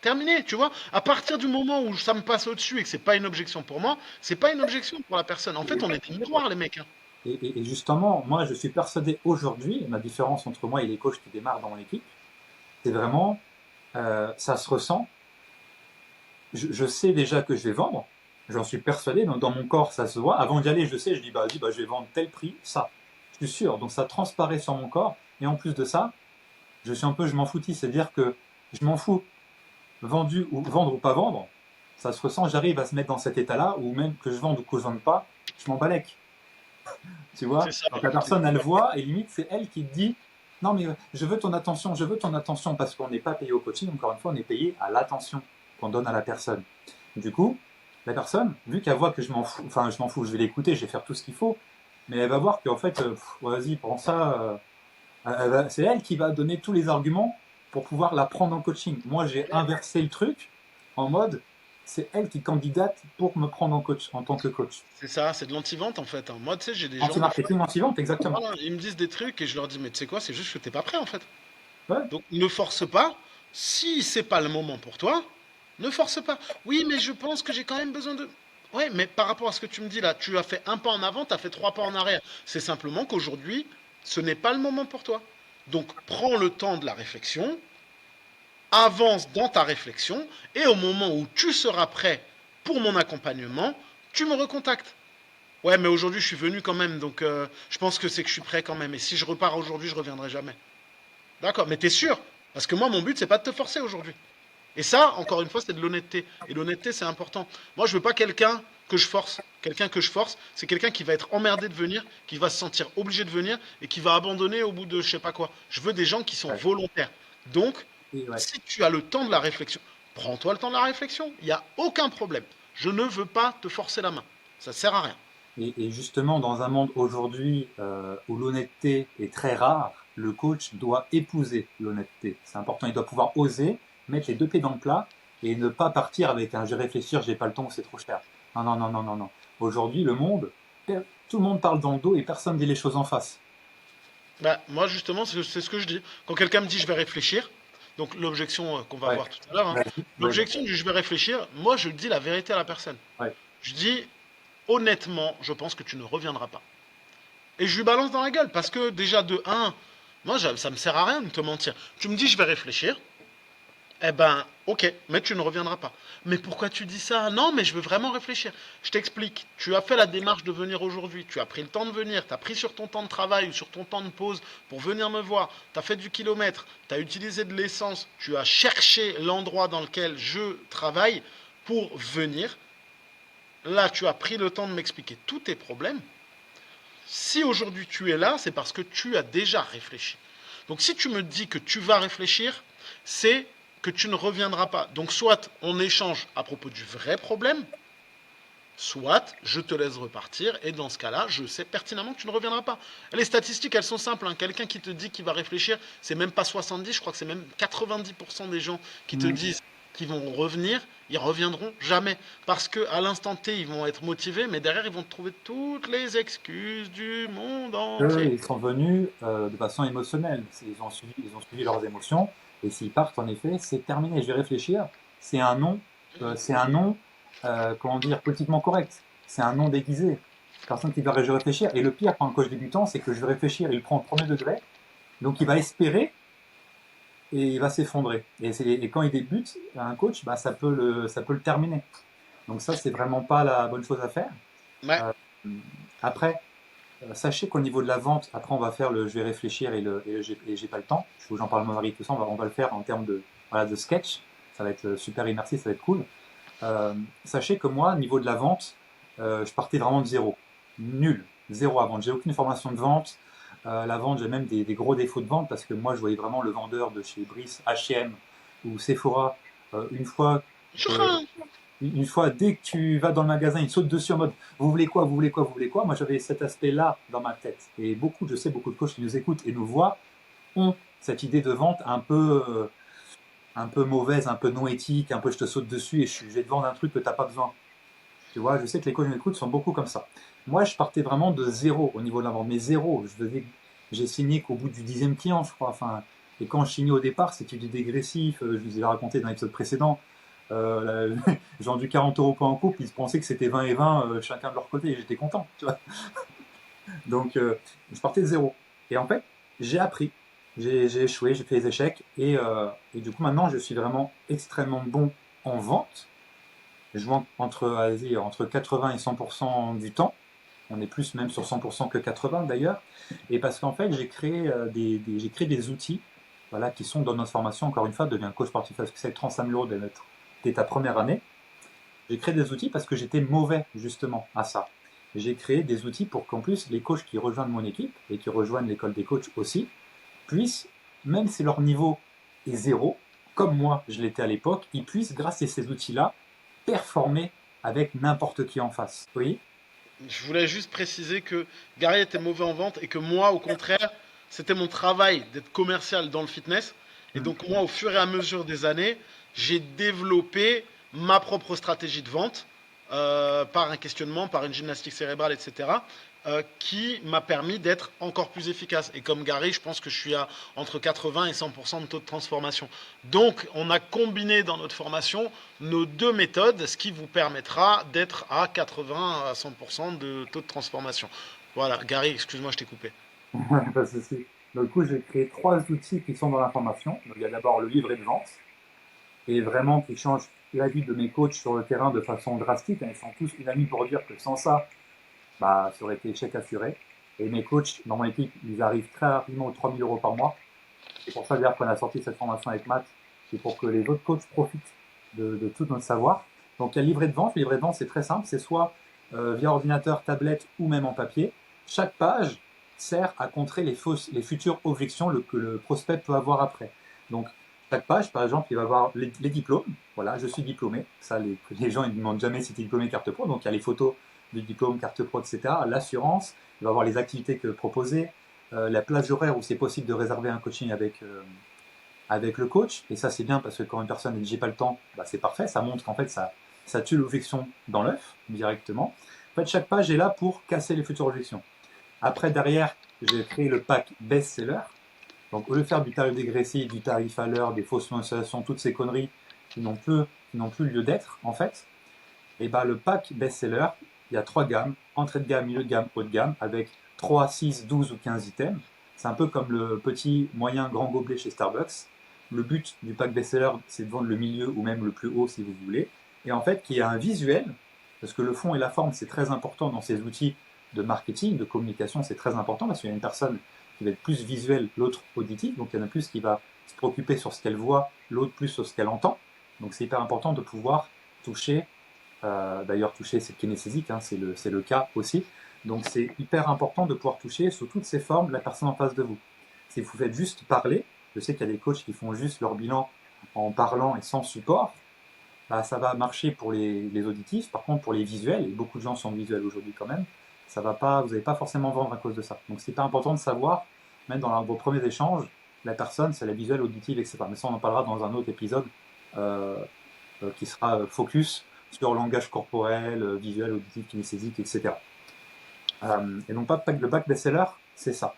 Terminé, tu vois. À partir du moment où ça me passe au-dessus et que c'est pas une objection pour moi, c'est pas une objection pour la personne. En fait, on est des miroirs les mecs, hein. Et justement, moi, je suis persuadé aujourd'hui, ma différence entre moi et les coachs qui démarrent dans mon équipe, c'est vraiment, ça se ressent. Je sais déjà que je vais vendre, j'en suis persuadé, donc dans mon corps, ça se voit. Avant d'y aller, je sais, je dis, bah, vas-y, bah, je vais vendre tel prix, ça. Je suis sûr, donc ça transparaît sur mon corps. Et en plus de ça, je suis un peu, je m'en foutis, c'est-à-dire que je m'en fous, vendre ou pas vendre, ça se ressent, j'arrive à se mettre dans cet état-là, où même que je vende ou que je vende pas, je m'en balèque. Tu C'est vois? ça. Donc la personne, elle voit, et limite, c'est elle qui te dit, non, mais je veux ton attention, parce qu'on n'est pas payé au coaching, encore une fois, on est payé à l'attention qu'on donne à la personne. Du coup, la personne, vu qu'elle voit que je m'en fous, enfin, je m'en fous, je vais l'écouter, je vais faire tout ce qu'il faut, mais elle va voir qu'en fait, vas-y, prends ça, c'est elle qui va donner tous les arguments pour pouvoir la prendre en coaching. Moi, j'ai inversé le truc en mode, c'est elle qui candidate pour me prendre en coach, en tant que coach. C'est ça, c'est de l'anti-vente en fait, hein. Moi, tu sais, j'ai des gens des fois, Anti-marketing, anti-vente, exactement. voilà, ils me disent des trucs et je leur dis mais tu sais quoi, c'est juste que t'es pas prêt en fait. Ouais. Donc ne force pas. Si c'est pas le moment pour toi, ne force pas. Oui, mais je pense que j'ai quand même besoin de. Ouais, mais par rapport à ce que tu me dis là, tu as fait un pas en avant, tu as fait trois pas en arrière. C'est simplement qu'aujourd'hui, ce n'est pas le moment pour toi. Donc prends le temps de la réflexion, avance dans ta réflexion, et au moment où tu seras prêt pour mon accompagnement, tu me recontactes. Ouais, mais aujourd'hui je suis venu quand même, donc je pense que c'est que je suis prêt quand même. Et si je repars aujourd'hui, je reviendrai jamais. D'accord, mais t'es sûr? Parce que moi, mon but, c'est pas de te forcer aujourd'hui. Et ça, encore une fois, c'est de l'honnêteté. Et l'honnêteté, c'est important. Moi, je veux pas quelqu'un que je force. Quelqu'un que je force, c'est quelqu'un qui va être emmerdé de venir, qui va se sentir obligé de venir et qui va abandonner au bout de je sais pas quoi. Je veux des gens qui sont Ouais. volontaires. Donc, Et, ouais. si tu as le temps de la réflexion, prends-toi le temps de la réflexion. Il n'y a aucun problème. Je ne veux pas te forcer la main. Ça sert à rien. Et justement, dans un monde aujourd'hui où l'honnêteté est très rare, le coach doit épouser l'honnêteté. C'est important, il doit pouvoir oser mettre les deux pieds dans le plat et ne pas partir avec un je vais réfléchir, j'ai pas le temps, c'est trop cher. Non, non, non, non, non, non. Aujourd'hui, le monde, tout le monde parle dans le dos et personne dit les choses en face. Bah, moi, justement, c'est ce que je dis. Quand quelqu'un me dit je vais réfléchir, donc l'objection qu'on va Ouais, voir tout à l'heure, hein, vas-y, vas-y. l'objection du je vais réfléchir, moi, je dis la vérité à la personne. Ouais. Je dis honnêtement, je pense que tu ne reviendras pas. Et je lui balance dans la gueule. Parce que déjà, de un, moi, ça me sert à rien de te mentir. Tu me dis, je vais réfléchir. Eh ben, ok, mais tu ne reviendras pas. Mais pourquoi tu dis ça? Non, mais je veux vraiment réfléchir. Je t'explique. Tu as fait la démarche de venir aujourd'hui. Tu as pris le temps de venir. Tu as pris sur ton temps de travail ou sur ton temps de pause pour venir me voir. Tu as fait du kilomètre. Tu as utilisé de l'essence. Tu as cherché l'endroit dans lequel je travaille pour venir. Là, tu as pris le temps de m'expliquer tous tes problèmes. Si aujourd'hui tu es là, c'est parce que tu as déjà réfléchi. Donc si tu me dis que tu vas réfléchir, c'est que tu ne reviendras pas. Donc soit on échange à propos du vrai problème, soit je te laisse repartir et dans ce cas-là, je sais pertinemment que tu ne reviendras pas. Les statistiques, elles sont simples. Hein. Quelqu'un qui te dit qu'il va réfléchir, c'est même pas 70, je crois que c'est même 90% des gens qui te Mm. disent qu'ils vont revenir, ils reviendront jamais. Parce qu'à l'instant T, ils vont être motivés, mais derrière, ils vont trouver toutes les excuses du monde Eux, entier. ils sont venus de façon émotionnelle. Ils ont suivi leurs émotions. Et s'ils partent, en effet, c'est terminé. Je vais réfléchir. C'est un non. C'est un non, comment dire, politiquement correct. C'est un non déguisé. Personne qui va réfléchir. Et le pire pour un coach débutant, c'est que je vais réfléchir. Il prend au premier degré. Donc il va espérer et il va s'effondrer. Et quand il débute, un coach, bah, ça peut le terminer. Donc ça, c'est vraiment pas la bonne chose à faire. Ouais, Euh, Après, sachez qu'au niveau de la vente, après on va faire je vais réfléchir et j'ai pas le temps. J'en parle à mon mari, tout ça, on va le faire en termes voilà, de sketch. Ça va être super immersif, ça va être cool. Sachez que moi, au niveau de la vente, je partais vraiment de zéro. Nul. Zéro à vendre. J'ai aucune formation de vente. La vente, j'ai même des gros défauts de vente parce que moi, je voyais vraiment le vendeur de chez Brice, H&M ou Sephora. Une fois que une fois, dès que tu vas dans le magasin, il saute dessus en mode vous voulez quoi, vous voulez quoi, vous voulez quoi. Moi, j'avais cet aspect-là dans ma tête. Et beaucoup, je sais, beaucoup de coachs qui nous écoutent et nous voient ont cette idée de vente un peu mauvaise, un peu non éthique, un peu je te saute dessus et je vais te vendre un truc que tu n'as pas besoin. Tu vois, je sais que les coachs qui m'écoutent sont beaucoup comme ça. Moi, je partais vraiment de zéro au niveau de la vente, mais zéro. J'ai signé qu'au bout du 10e client, je crois. Enfin, et quand je signais au départ, c'était du dégressif. Je vous ai raconté dans l'épisode précédent. J'ai vendu 40 euros pour un couple, ils pensaient que c'était 20 et 20 chacun de leur côté, et j'étais content, tu vois. Donc, je partais de zéro. Et en fait, j'ai appris, j'ai échoué, j'ai fait des échecs, et du coup, maintenant, je suis vraiment extrêmement bon en vente. Je vends entre 80 et 100% du temps. On est plus même sur 100% que 80 d'ailleurs. Et parce qu'en fait, j'ai créé des outils voilà, qui sont dans notre formation. Encore une fois, deviens coach sportif à succès, 35 000 € dès ta première année. J'ai créé des outils parce que j'étais mauvais justement à ça. J'ai créé des outils pour qu'en plus les coachs qui rejoignent mon équipe et qui rejoignent l'école des coachs aussi puissent, même si leur niveau est zéro, comme moi je l'étais à l'époque, ils puissent, grâce à ces outils-là, performer avec n'importe qui en face. Oui. je voulais juste préciser que Gary était mauvais en vente et que moi, au contraire, c'était mon travail d'être commercial dans le fitness. Et Mm. donc moi, au fur et à mesure des années, j'ai développé ma propre stratégie de vente par un questionnement, par une gymnastique cérébrale, etc., qui m'a permis d'être encore plus efficace. Et comme Gary, je pense que je suis à entre 80 et 100% de taux de transformation. Donc, on a combiné dans notre formation nos deux méthodes, ce qui vous permettra d'être à 80 à 100% de taux de transformation. Voilà, Gary, excuse-moi, je t'ai coupé. Pas de souci. Donc, du coup, j'ai créé 3 outils qui sont dans la formation. Donc, il y a d'abord le livret de vente, et vraiment qui change la vie de mes coachs sur le terrain de façon drastique. Ils sont tous unanimes pour dire que sans ça, bah, ça aurait été échec assuré. Et mes coachs, dans mon équipe, ils arrivent très rapidement aux 3 000 € par mois. C'est pour ça d'ailleurs qu'on a sorti cette formation avec Matt, c'est pour que les autres coachs profitent de tout notre savoir. Donc il y a le livret de vente. Le livret de vente, c'est très simple, c'est soit via ordinateur, tablette ou même en papier. Chaque page sert à contrer les futures objections que le prospect peut avoir après. Donc chaque page, par exemple, il va avoir les diplômes. Voilà, je suis diplômé. Ça, les gens ils ne demandent jamais si tu es diplômé carte pro. Donc il y a les photos du diplôme, carte pro, etc. L'assurance, il va avoir les activités que proposer, la plage horaire où c'est possible de réserver un coaching avec le coach. Et ça, c'est bien parce que quand une personne ne dit j'ai pas le temps, bah, c'est parfait. Ça montre qu'en fait, ça tue l'objection dans l'œuf directement. En fait, chaque page est là pour casser les futures objections. Après, derrière, j'ai créé le pack best-seller. Donc, au lieu de faire du tarif dégressif, du tarif à l'heure, des fausses mensualisations, toutes ces conneries qui n'ont plus lieu d'être, en fait, et bah, le pack best-seller, il y a 3 gammes, entrée de gamme, milieu de gamme, haut de gamme, avec 3, 6, 12 ou 15 items. C'est un peu comme le petit, moyen, grand gobelet chez Starbucks. Le but du pack best-seller, c'est de vendre le milieu ou même le plus haut si vous voulez. Et en fait, qu'il y ait un visuel, parce que le fond et la forme, c'est très important dans ces outils de marketing, de communication, c'est très important parce qu'il y a une personne qui va être plus visuelle, l'autre auditive. Donc il y en a plus qui va se préoccuper sur ce qu'elle voit, l'autre plus sur ce qu'elle entend. Donc c'est hyper important de pouvoir toucher. D'ailleurs, toucher, c'est kinesthésique, hein, c'est le cas aussi. Donc c'est hyper important de pouvoir toucher sous toutes ces formes la personne en face de vous. Si vous faites juste parler, je sais qu'il y a des coachs qui font juste leur bilan en parlant et sans support, bah, ça va marcher pour les auditifs. Par contre, pour les visuels, et beaucoup de gens sont visuels aujourd'hui quand même, ça va pas, vous n'allez pas forcément vendre à cause de ça. Donc c'est hyper important de savoir, même dans vos premiers échanges, la personne, c'est la visuelle, auditive, etc. Mais ça, on en parlera dans un autre épisode euh, qui sera focus sur langage corporel, visuel, auditif, kinesthésique, etc. Et donc, le back best-seller, c'est ça.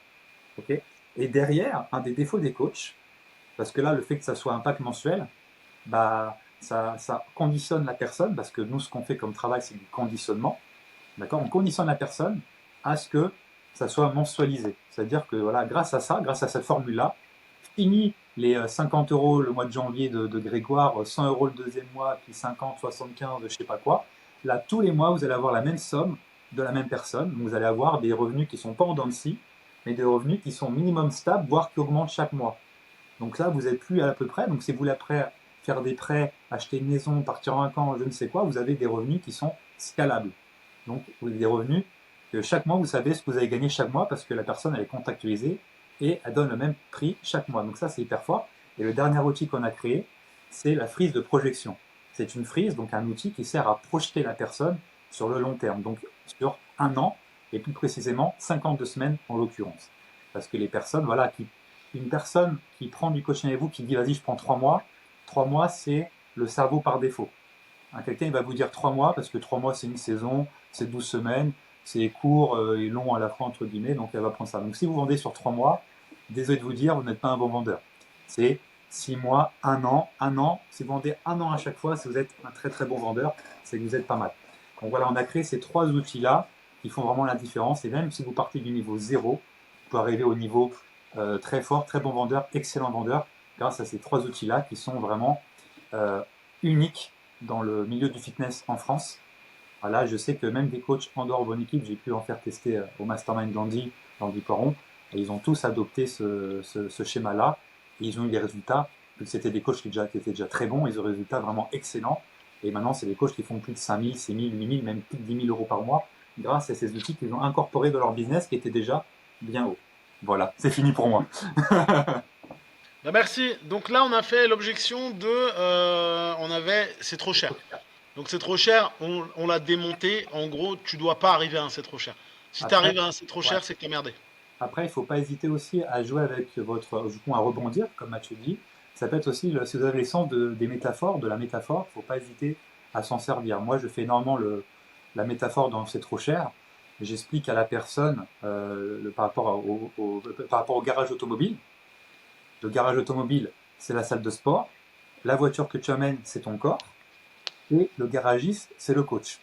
Okay, et derrière, un des défauts des coachs, parce que là, le fait que ça soit un pack mensuel, bah, ça conditionne la personne, parce que nous, ce qu'on fait comme travail, c'est du conditionnement. D'accord. On conditionne la personne à ce que ça soit mensualisé. C'est-à-dire que voilà, grâce à ça, grâce à cette formule-là, fini les 50 euros le mois de janvier de Grégoire, 100 euros le deuxième mois, puis 50, 75, je sais pas quoi. Là, tous les mois, vous allez avoir la même somme de la même personne. Donc, vous allez avoir des revenus qui sont pas en dents de scie, mais des revenus qui sont minimum stables, voire qui augmentent chaque mois. Donc là, vous n'êtes plus à peu près. Donc si vous voulez après faire des prêts, acheter une maison, partir en vacances, je ne sais quoi, vous avez des revenus qui sont scalables. Donc vous avez des revenus que chaque mois, vous savez ce que vous avez gagné chaque mois parce que la personne, elle est contractualisée et elle donne le même prix chaque mois. Donc ça, c'est hyper fort. Et le dernier outil qu'on a créé, c'est la frise de projection. C'est une frise, donc un outil qui sert à projeter la personne sur le long terme, donc sur un an, et plus précisément 52 semaines en l'occurrence. Parce que les personnes, voilà, une personne qui prend du coaching avec vous, qui dit vas-y, je prends 3 mois, c'est le cerveau par défaut. Quelqu'un il va vous dire 3 mois, parce que 3 mois c'est une saison, c'est 12 semaines, c'est court et long à la fois, entre guillemets, donc elle va prendre ça. Donc si vous vendez sur 3 mois, désolé de vous dire, vous n'êtes pas un bon vendeur. C'est 6 mois, un an. Si vous vendez un an à chaque fois, si vous êtes un très très bon vendeur, c'est que vous êtes pas mal. Donc voilà, on a créé ces 3 outils-là qui font vraiment la différence. Et même si vous partez du niveau 0, vous pouvez arriver au niveau très fort, très bon vendeur, excellent vendeur, grâce à ces 3 outils-là qui sont vraiment uniques dans le milieu du fitness en France. Voilà, je sais que même des coachs en dehors de mon équipe, j'ai pu en faire tester au Mastermind d'Andy, d'Andy Poiron, et ils ont tous adopté ce schéma-là, et ils ont eu des résultats, c'était des coachs qui étaient déjà très bons, ils ont des résultats vraiment excellents, et maintenant c'est des coachs qui font plus de 5 000, 6 000, 8 000, même plus de 10 000 euros par mois, grâce à ces outils qu'ils ont incorporés dans leur business qui était déjà bien haut. Voilà, c'est fini pour moi. Bah, merci. Donc là, on a fait l'objection de, c'est trop cher. Donc c'est trop cher, on l'a démonté. En gros, tu dois pas arriver à un c'est trop cher. Si tu Après, arrives à un c'est trop ouais. cher, c'est que t'as merdé. Après, il ne faut pas hésiter aussi à jouer avec votre, du coup, à rebondir, comme Mathieu dit. Ça peut être aussi, si vous avez le sens des métaphores, de la métaphore, il ne faut pas hésiter à s'en servir. Moi, je fais énormément la métaphore dans C'est trop cher. J'explique à la personne par rapport au garage automobile. Le garage automobile, c'est la salle de sport. La voiture que tu amènes, c'est ton corps. Et le garagiste, c'est le coach.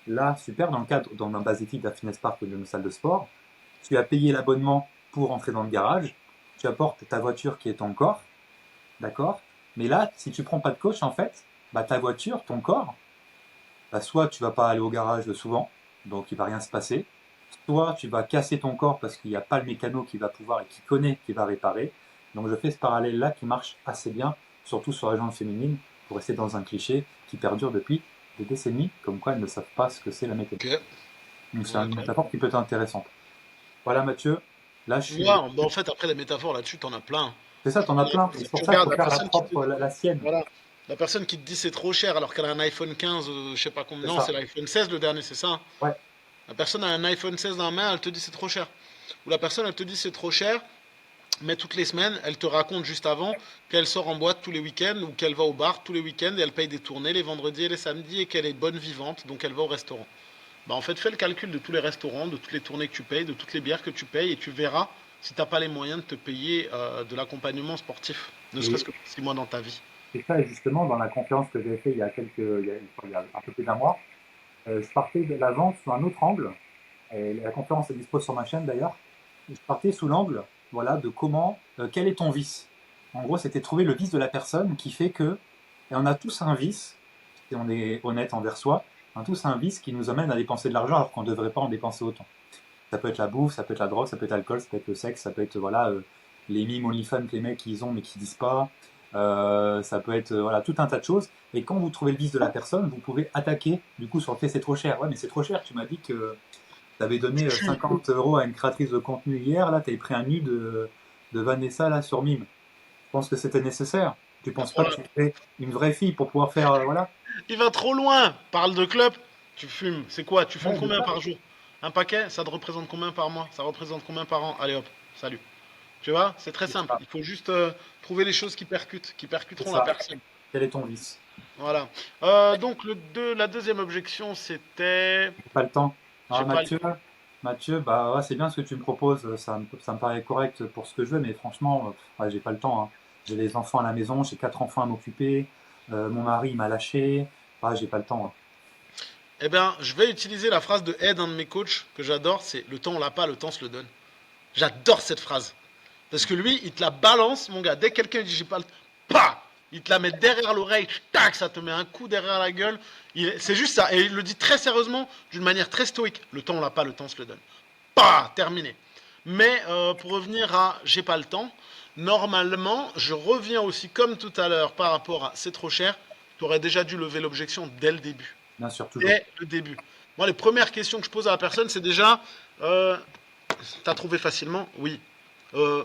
Là, super, dans ma base équipe d'Affiness Park ou d'une salle de sport, tu as payé l'abonnement pour entrer dans le garage, tu apportes ta voiture qui est ton corps, d'accord. Mais là, si tu prends pas de coach, en fait, bah, ta voiture, ton corps, bah, soit tu vas pas aller au garage souvent, donc il va rien se passer, soit tu vas casser ton corps parce qu'il n'y a pas le mécano qui va pouvoir et qui connaît, qui va réparer. Donc je fais ce parallèle-là qui marche assez bien, surtout sur la jambe féminine, pour rester dans un cliché qui perdure depuis des décennies, comme quoi elles ne savent pas ce que c'est la mécanique. Ok. Donc c'est Ouais, une ok. métaphore qui peut être intéressante. Voilà Mathieu, là je Ouais, suis... bah, en fait, après, les métaphores là-dessus, t'en as plein. C'est ça, t'en as plein, et c'est Tu pour ça qu'il regardes faut la faire la personne qui te propre, la sienne. Voilà. La personne qui te dit c'est trop cher alors qu'elle a un iPhone 15, je sais pas combien. C'est Non, c'est ça, l'iPhone 16 le dernier, c'est ça, hein. ouais. La personne a un iPhone 16 dans la main, elle te dit c'est trop cher. Ou la personne, elle te dit c'est trop cher, mais toutes les semaines, elle te raconte juste avant qu'elle sort en boîte tous les week-ends ou qu'elle va au bar tous les week-ends et elle paye des tournées les vendredis et les samedis et qu'elle est bonne vivante, donc elle va au restaurant. Bah en fait, fais le calcul de tous les restaurants, de toutes les tournées que tu payes, de toutes les bières que tu payes et tu verras si t'as pas les moyens de te payer de l'accompagnement sportif, ne serait-ce Et que pour 6 mois dans ta vie. c'est ça, et justement, dans la conférence que j'ai fait il y a un peu plus d'un mois, je partais de la vente sous un autre angle. Et la conférence est dispo sur ma chaîne d'ailleurs. Je partais sous l'angle, voilà, de comment, quel est ton vice. En gros, c'était trouver le vice de la personne qui fait que, et on a tous un vice, si on est honnête envers soi, on a tous un vice qui nous amène à dépenser de l'argent alors qu'on ne devrait pas en dépenser autant. Ça peut être la bouffe, ça peut être la drogue, ça peut être l'alcool, ça peut être le sexe, ça peut être voilà les mimes OnlyFans que les mecs ils ont mais qui disent pas. Ça peut être voilà tout un tas de choses. Et quand vous trouvez le vice de la personne, vous pouvez attaquer du coup sur le fait c'est trop cher. Ouais mais c'est trop cher. Tu m'as dit que tu avais donné Tu, 50 € à une créatrice de contenu hier. Là tu avais pris un nu de Vanessa là sur mime. Je pense que c'était nécessaire. Tu ah, penses pas que tu fais une vraie fille pour pouvoir faire voilà. il va trop loin. Parle de club. Tu fumes. C'est quoi? Tu fumes Ouais, de combien ça. par jour? Un paquet, ça te représente combien par mois? Ça représente combien par an? Allez hop, salut. Tu vois, c'est très C'est simple. ça. Il faut juste trouver les choses qui C'est percuteront la ça. personne. Quel est ton vice? Voilà. Donc la deuxième objection, c'était J'ai pas le temps. j'ai Ah, pas le Mathieu, temps. Mathieu, bah ouais, c'est bien ce que tu me proposes, ça me paraît correct pour ce que je veux, mais franchement, ouais, j'ai pas le temps, hein. J'ai les enfants à la maison, j'ai 4 enfants à m'occuper, mon mari il m'a lâché, ah, j'ai pas le temps, hein. Eh bien, je vais utiliser la phrase de Ed, un de mes coachs que j'adore, c'est le temps on l'a pas, le temps se le donne. J'adore cette phrase. Parce que lui, il te la balance, mon gars. Dès que quelqu'un dit j'ai pas le temps, pas il te la met derrière l'oreille, tac, ça te met un coup derrière la gueule. C'est juste ça. Et il le dit très sérieusement, d'une manière très stoïque. Le temps on l'a pas, le temps se le donne. Pas terminé. Mais pour revenir à j'ai pas le temps, normalement, je reviens aussi comme tout à l'heure par rapport à c'est trop cher. Tu aurais déjà dû lever l'objection dès le début. Bien sûr, toujours. Dès le début. Moi, les premières questions que je pose à la personne, c'est déjà euh, t'as trouvé facilement? Oui. Euh,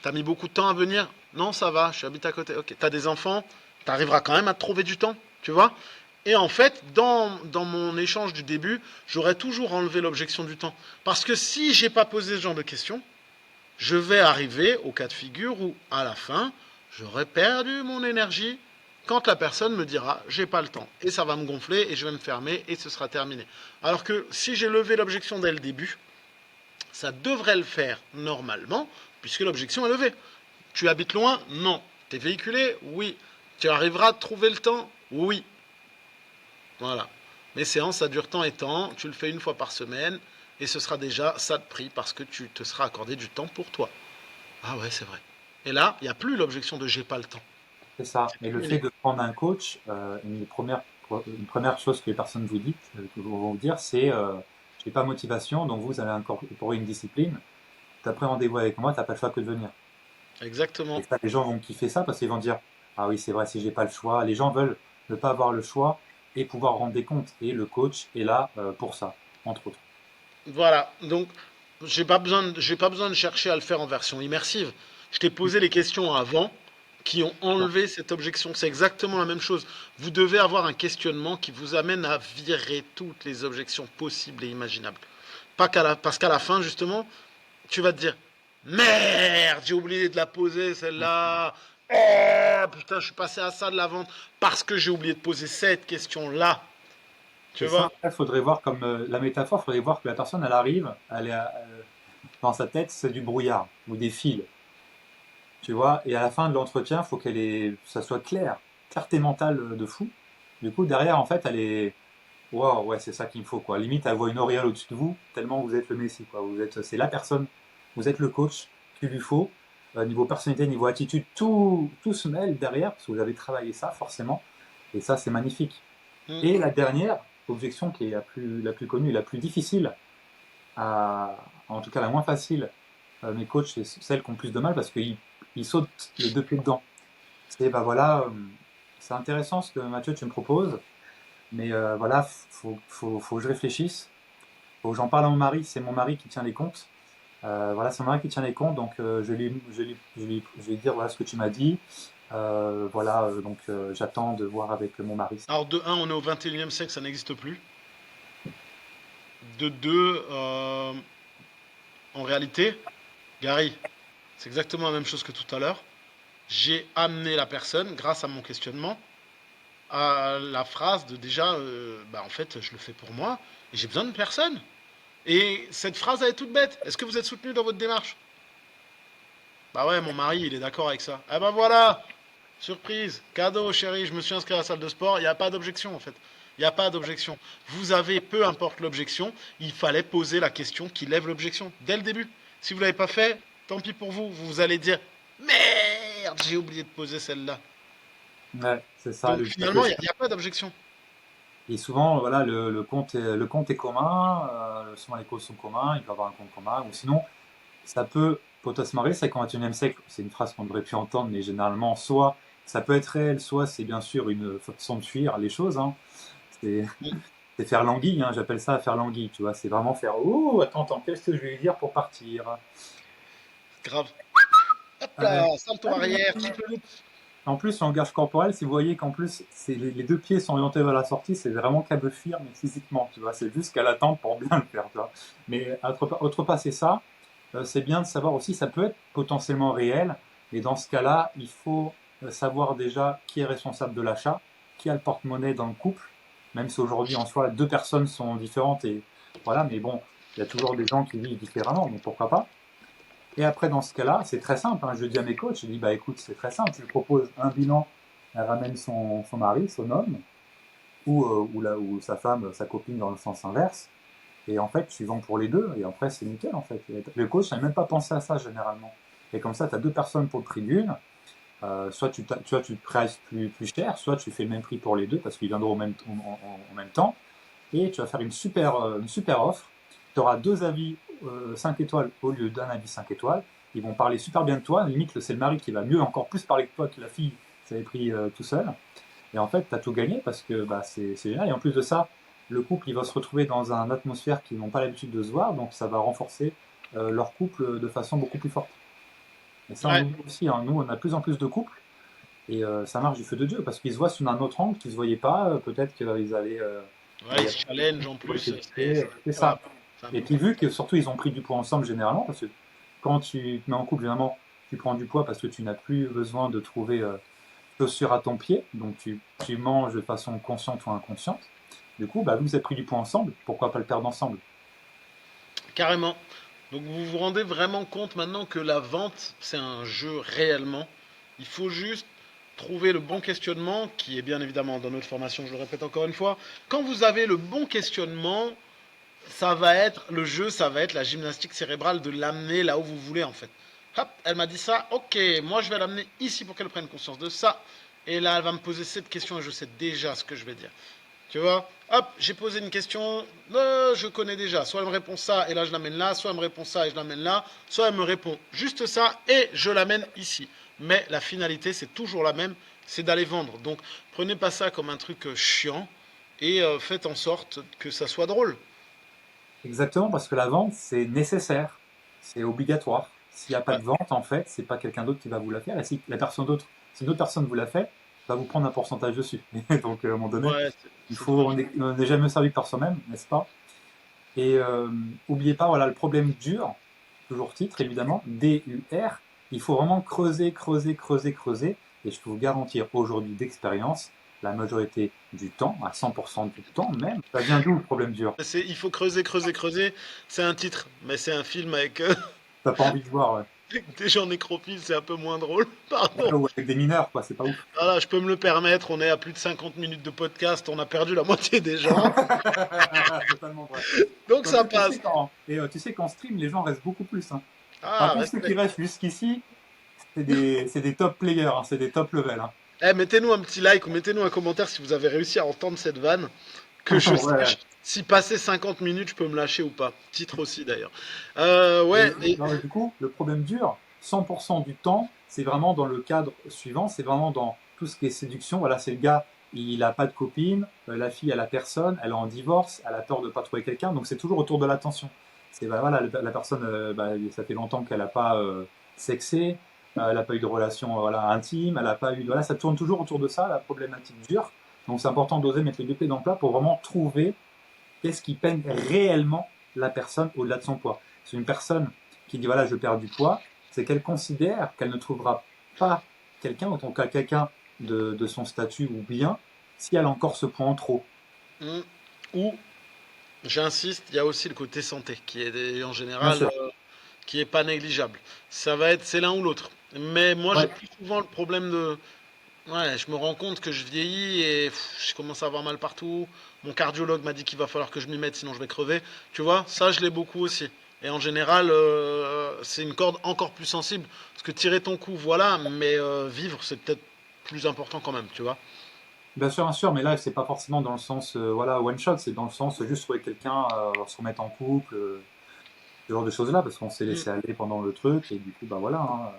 T'as mis beaucoup de temps à venir? Non, ça va, je habite à côté. Ok. T'as des enfants? T'arriveras quand même à te trouver du temps, tu vois? Et en fait, dans mon échange du début, j'aurais toujours enlevé l'objection du temps. Parce que si j'ai pas posé ce genre de questions, je vais arriver au cas de figure où, à la fin, j'aurai perdu mon énergie quand la personne me dira j'ai pas le temps. Et ça va me gonfler et je vais me fermer et ce sera terminé. Alors que si j'ai levé l'objection dès le début, ça devrait le faire normalement, puisque l'objection est levée. Tu habites loin? Non. T'es véhiculé? Oui. Tu arriveras à trouver le temps? Oui. Voilà. Mes séances, ça dure temps et temps. Tu le fais une fois par semaine. Et ce sera déjà ça de prix parce que tu te seras accordé du temps pour toi. Ah ouais, c'est vrai. Et là, il n'y a plus l'objection de j'ai pas le temps. C'est ça. C'est Et le fait terminé. de prendre un coach, une première chose que les personnes vous dites, que vont vous dire, c'est j'ai pas motivation, donc vous allez incorporer une discipline. T'as pris rendez-vous avec moi, t'as pas le choix que de venir. Et Exactement. ça, les gens vont kiffer ça parce qu'ils vont dire, ah oui, c'est vrai, si j'ai pas le choix. Les gens veulent ne pas avoir le choix et pouvoir rendre des comptes. Et le coach est là pour ça, entre autres. Voilà. Donc, j'ai pas besoin de chercher à le faire en version immersive. Je t'ai posé les questions avant qui ont enlevé cette objection. C'est exactement la même chose. Vous devez avoir un questionnement qui vous amène à virer toutes les objections possibles et imaginables. Pas parce qu'à la fin, justement, tu vas te dire merde, j'ai oublié de la poser celle-là. Oh putain, je suis passé à ça de la vente parce que j'ai oublié de poser cette question-là. Tu Et ça, vois? il faudrait voir comme la métaphore, il faudrait voir que la personne, elle arrive, dans sa tête, c'est du brouillard ou des fils, tu vois. Et à la fin de l'entretien, il faut ça soit clair, clarté mentale de fou. Du coup, derrière, en fait, elle est, waouh, ouais, c'est ça qu'il me faut, quoi. Limite, elle voit une auréole au-dessus de vous, tellement vous êtes le Messi, quoi. C'est la personne, vous êtes le coach qu'il lui faut. Niveau personnalité, niveau attitude, tout se mêle derrière, parce que vous avez travaillé ça, forcément. Et ça, c'est magnifique. Hmm. Et la dernière objection qui est la plus connue, la plus difficile, en tout cas la moins facile, mes coachs, c'est celle qui ont plus de mal parce qu'ils sautent les deux pieds dedans. C'est, bah voilà, c'est intéressant ce que Mathieu, tu me proposes, mais voilà, faut que je réfléchisse, faut que j'en parle à mon mari, c'est mon mari qui tient les comptes. Voilà, c'est mon mari qui tient les comptes, donc je vais lui dire voilà ce que tu m'as dit. Voilà, donc j'attends de voir avec mon mari. Alors de un, on est au 21e siècle, ça n'existe plus. De deux, en réalité, Gary, c'est exactement la même chose que tout à l'heure. J'ai amené la personne, grâce à mon questionnement, à la phrase de déjà, bah en fait, je le fais pour moi et j'ai besoin de personne. Et cette phrase, elle est toute bête. Est-ce que vous êtes soutenu dans votre démarche? Bah ouais, mon mari, il est d'accord avec ça. Ah bah voilà, surprise, cadeau, chérie, je me suis inscrit à la salle de sport, il n'y a pas d'objection en fait. Il n'y a pas d'objection. Vous avez, peu importe l'objection, il fallait poser la question qui lève l'objection dès le début. Si vous ne l'avez pas fait, tant pis pour vous. Vous allez dire merde, j'ai oublié de poser celle-là. Ouais, c'est ça. Donc finalement, il y a pas d'objection. Et souvent, voilà, le compte est commun, souvent les causes sont communs, il peut y avoir un compte commun, ou sinon, ça peut potentiellement arriver, c'est qu'en 21e siècle, c'est une phrase qu'on devrait plus entendre, mais généralement, soit ça peut être réel, soit c'est bien sûr une façon de fuir les choses, hein. C'est c'est faire l'anguille, hein, j'appelle ça faire l'anguille, tu vois, c'est vraiment faire oh, attends, qu'est-ce que je vais lui dire pour partir? Grave. Hop là, Ouais. salto Ah, arrière, triple loop. en plus, langage corporel, si vous voyez qu'en plus, les deux pieds sont orientés vers la sortie, c'est vraiment qu'elle veut fuir, mais physiquement, tu vois, c'est juste qu'elle attend pour bien le faire, tu vois. Mais autre part, c'est ça. C'est bien de savoir aussi, ça peut être potentiellement réel, mais dans ce cas-là, il faut savoir déjà qui est responsable de l'achat, qui a le porte-monnaie dans le couple, même si aujourd'hui, en soi, deux personnes sont différentes et voilà, mais bon, il y a toujours des gens qui vivent différemment, donc pourquoi pas. Et après, dans ce cas-là, c'est très simple, hein. Je dis à mes coachs, je dis, bah écoute, c'est très simple, je lui propose un bilan, elle ramène son mari, son homme, ou sa femme, sa copine dans le sens inverse, et en fait, tu vends pour les deux, et après, c'est nickel, en fait. Et le coach n'a même pas pensé à ça, généralement. Et comme ça, tu as deux personnes pour le prix d'une, soit tu vois, tu te prices plus cher, soit tu fais le même prix pour les deux, parce qu'ils viendront en même temps, et tu vas faire une super offre. Tu auras deux avis 5 étoiles au lieu d'un avis 5 étoiles. Ils vont parler super bien de toi. Limite, c'est le mari qui va mieux, encore plus parler de toi que la fille qui avait pris tout seul. Et en fait, tu as tout gagné parce que bah, c'est génial. Et en plus de ça, le couple, il va se retrouver dans une atmosphère qu'ils n'ont pas l'habitude de se voir. Donc, ça va renforcer leur couple de façon beaucoup plus forte. Et ça, on Ouais, oublie aussi, hein. Nous, on a de plus en plus de couples. Et ça marche du feu de Dieu parce qu'ils se voient sous un autre angle qu'ils ne se voyaient pas. Peut-être qu'ils allaient ouais, ils se challenge en pour plus. l'électricité, c'est C'est vrai. ça. C'est Et puis important. vu que surtout ils ont pris du poids ensemble généralement, parce que quand tu te mets en couple, généralement, tu prends du poids parce que tu n'as plus besoin de trouver chaussures à ton pied, donc tu manges de façon consciente ou inconsciente. Du coup, bah, vous avez pris du poids ensemble, pourquoi pas le perdre ensemble? Carrément. Donc vous vous rendez vraiment compte maintenant que la vente, c'est un jeu réellement. Il faut juste trouver le bon questionnement, qui est bien évidemment dans notre formation, je le répète encore une fois. Quand vous avez le bon questionnement, ça va être le jeu, ça va être la gymnastique cérébrale de l'amener là où vous voulez en fait. Hop, elle m'a dit ça, ok, moi je vais l'amener ici pour qu'elle prenne conscience de ça. Et là, elle va me poser cette question et je sais déjà ce que je vais dire. Tu vois, hop, j'ai posé une question, je connais déjà. Soit elle me répond ça et là je l'amène là, soit elle me répond ça et je l'amène là, soit elle me répond juste ça et je l'amène ici. Mais la finalité, c'est toujours la même, c'est d'aller vendre. Donc prenez pas ça comme un truc chiant et faites en sorte que ça soit drôle. Exactement, parce que la vente, c'est nécessaire, c'est obligatoire. S'il n'y a pas Ouais, de vente, en fait, c'est pas quelqu'un d'autre qui va vous la faire. Et si la personne d'autre, si une autre personne vous la fait, va vous prendre un pourcentage dessus. Donc, à un moment donné, ouais, il c'est faut, dommage. on n'est jamais servi par soi-même, n'est-ce pas? Et oubliez pas, voilà, le problème dur, toujours titre évidemment, DUR, il faut vraiment creuser. Et je peux vous garantir aujourd'hui d'expérience, la majorité du temps, à 100% du temps même, ça vient d'où le problème dur? Il faut creuser. C'est un titre, mais c'est un film avec T'as pas envie de voir, ouais. des gens nécrophiles, c'est un peu moins drôle. Pardon. Ouais, ou avec des mineurs, quoi, c'est pas ouf. Voilà, je peux me le permettre, on est à plus de 50 minutes de podcast, on a perdu la moitié des gens, Totalement vrai. donc En ça plus, passe. tu sais qu'en stream, les gens restent beaucoup plus, hein. Par Ah, contre, ceux qui respect. restent jusqu'ici, c'est des top players, hein, c'est des top level, hein. Eh, mettez-nous un petit like ou mettez-nous un commentaire si vous avez réussi à entendre cette vanne, que je Ouais. sache si passer 50 minutes je peux me lâcher ou pas. Titre aussi d'ailleurs. Ouais, Et non, du coup, le problème dur, 100% du temps, c'est vraiment dans le cadre suivant, c'est vraiment dans tout ce qui est séduction. Voilà, c'est le gars, il a pas de copine, la fille, elle a personne, elle est en divorce, elle a peur de pas trouver quelqu'un, donc c'est toujours autour de l'attention. C'est bah, voilà, la personne, bah, ça fait longtemps qu'elle a pas sexé, elle a pas eu de relation voilà, intime, elle a pas eu, voilà, ça tourne toujours autour de ça, la problématique dure. Donc c'est important d'oser mettre les deux pieds dans le plat pour vraiment trouver qu'est-ce qui peine réellement la personne au-delà de son poids. C'est une personne qui dit voilà, je perds du poids, c'est qu'elle considère qu'elle ne trouvera pas quelqu'un, en tant qu'à quelqu'un de son statut ou bien, si elle a encore ce poids en trop. hmm. Ou, j'insiste, il y a aussi le côté santé, qui est en Bien général, sûr. qui est pas négligeable. Ça va être, c'est l'un ou l'autre. Mais moi j'ai Ouais. plus souvent le problème de Ouais, je me rends compte que je vieillis et je commence à avoir mal partout. Mon cardiologue m'a dit qu'il va falloir que je m'y mette, sinon je vais crever. Tu vois, ça, je l'ai beaucoup aussi. Et en général, c'est une corde encore plus sensible. Parce que tirer ton coup, voilà, mais vivre, c'est peut-être plus important quand même, tu vois. Bien sûr, mais là, c'est pas forcément dans le sens, voilà, one shot, c'est dans le sens juste trouver quelqu'un, se remettre en couple, ce genre de choses-là, parce qu'on s'est Mm. laissé aller pendant le truc, et du coup, bah voilà, hein.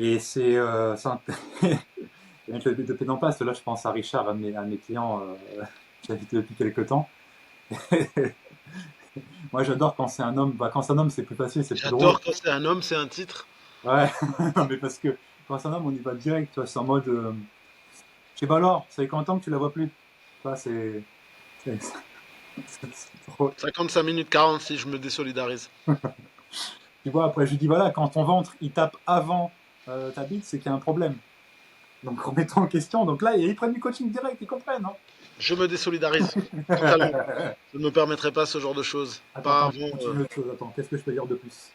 Et c'est avec le de pédant passe, là, je pense à Richard, un de mes clients, que j'habite depuis quelques temps. Moi, j'adore quand c'est un homme, bah, quand c'est un homme, c'est plus facile, c'est plus drôle. J'adore quand c'est un homme, c'est un titre. Ouais, non, mais parce que quand c'est un homme, on y va direct, tu vois, c'est en mode, je sais pas alors, ça fait combien de temps que tu la vois plus? Tu vois, c'est- c'est drôle. 55 minutes 46, je me désolidarise. Tu vois, après, je lui dis, voilà, quand ton ventre, il tape avant ta bite, c'est qu'il y a un problème. Donc, remettons en question. Donc là, ils prennent du coaching direct, ils comprennent, hein. Je me désolidarise. Totalement. Je ne me permettrai pas ce genre de choses. Attends, Pas attends, avant. continue autre chose. Attends, qu'est-ce que je peux dire de plus?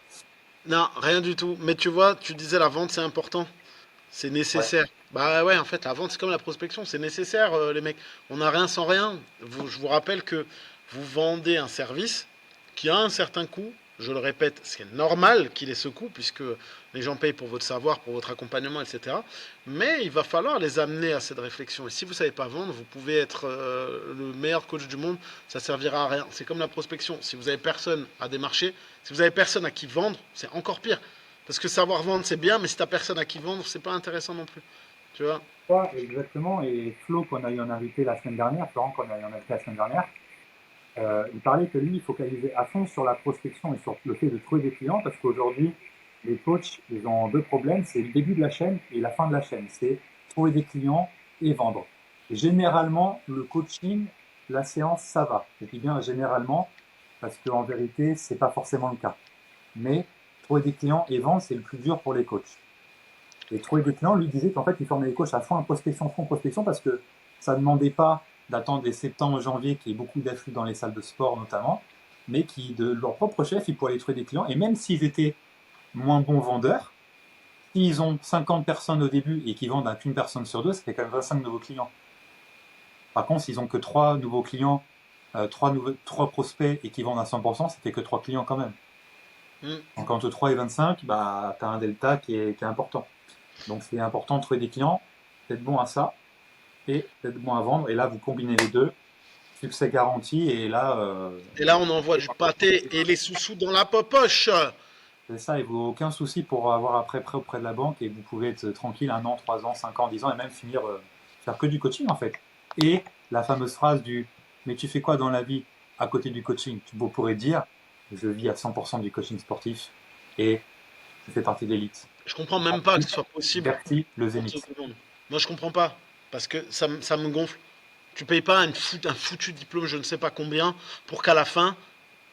Non, rien du tout. Mais tu vois, tu disais la vente, c'est important. C'est Ouais. nécessaire. Bah ouais, en fait, la vente, c'est comme la prospection, c'est nécessaire, les mecs. On n'a rien sans rien. Je vous rappelle que vous vendez un service qui a un certain coût. Je le répète, c'est normal qu'il ait ce coût, puisque les gens payent pour votre savoir, pour votre accompagnement, etc. Mais il va falloir les amener à cette réflexion. Et si vous ne savez pas vendre, vous pouvez être le meilleur coach du monde, ça ne servira à rien. C'est comme la prospection. Si vous avez personne à démarcher, si vous avez personne à qui vendre, c'est encore pire. Parce que savoir vendre, c'est bien, mais si t'as personne à qui vendre, c'est pas intéressant non plus. Tu vois. Ouais, exactement. Et Flo, qu'on a eu en invité la semaine dernière, Florent, qu'on a eu en invité la semaine dernière, il parlait que lui, il focalisait à fond sur la prospection et sur le fait de trouver des clients parce qu'aujourd'hui, les coachs, ils ont deux problèmes, c'est le début de la chaîne et la fin de la chaîne. C'est trouver des clients et vendre. Et généralement, le coaching, la séance, ça va. Je dis bien généralement parce qu'en vérité, c'est pas forcément le cas. Mais trouver des clients et vendre, c'est le plus dur pour les coachs. Et trouver des clients, lui disait qu'en fait, il formait les coachs à fond en prospection, parce que ça ne demandait pas d'attendre les septembre, janvier, qu'il y ait beaucoup d'afflux dans les salles de sport notamment, mais qui, de leur propre chef, ils pourraient aller trouver des clients. Et même s'ils étaient moins bons vendeurs, s'ils ont 50 personnes au début et qu'ils vendent à qu'une personne sur deux, ça fait quand même 25 nouveaux clients. Par contre, s'ils ont que 3 nouveaux clients, 3 prospects et qu'ils vendent à 100%, ça fait que 3 clients quand même. Mm. Donc entre 3 et 25, bah, tu as un delta qui est important. Donc c'est important de trouver des clients, d'être bon à ça et d'être bon à vendre. Et là, vous combinez les deux, succès garanti. Et là, Et là, on envoie du pâté et les sous-sous dans la poche. c'est ça, il vaut aucun souci pour avoir après prêt auprès de la banque et vous pouvez être tranquille 1 an, 3 ans, 5 ans, 10 ans et même finir, faire que du coaching en fait. Et la fameuse phrase du mais tu fais quoi dans la vie à côté du coaching? Tu pourrais dire je vis à 100% du coaching sportif et je fais partie d'élite. Je comprends même pas que ce soit possible. Bercy, le On te Zénith. demande. Moi, je comprends pas. Parce que ça me gonfle. Tu payes pas un foutu diplôme, je ne sais pas combien, pour qu'à la fin,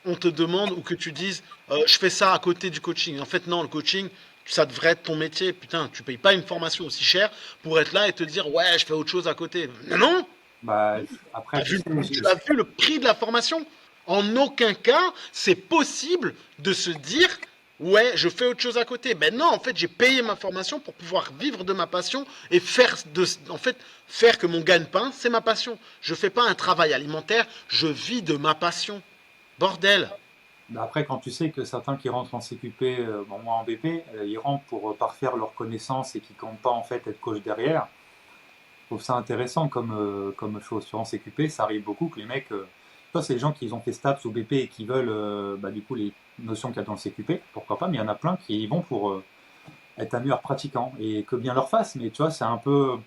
on te demande ou que tu dises je fais ça à côté du coaching. En fait, non, le coaching, ça devrait être ton métier. Putain, tu payes pas une formation aussi chère pour être là et te dire ouais, je fais autre chose à côté. Non, non. Bah, après, tu sais, Tu as vu le prix de la formation? En aucun cas, c'est possible de se dire ouais, je fais autre chose à côté. Ben non, en fait, j'ai payé ma formation pour pouvoir vivre de ma passion et en fait, faire que mon gagne-pain, c'est ma passion. Je fais pas un travail alimentaire, je vis de ma passion. Bordel. bah après, quand tu sais que certains qui rentrent en CQP, bon, moi en BP, ils rentrent pour parfaire leurs connaissances et qui comptent pas en fait être coach derrière, je trouve ça intéressant comme chose. Sur en CQP, ça arrive beaucoup que les mecs, toi, c'est les gens qui ont fait STAPS ou BP et qui veulent, bah, du coup, les notions qu'il y a dans le CQP, pourquoi pas, mais il y en a plein qui y vont pour être un meilleur pratiquant et que bien leur fasse, mais tu vois, c'est un peu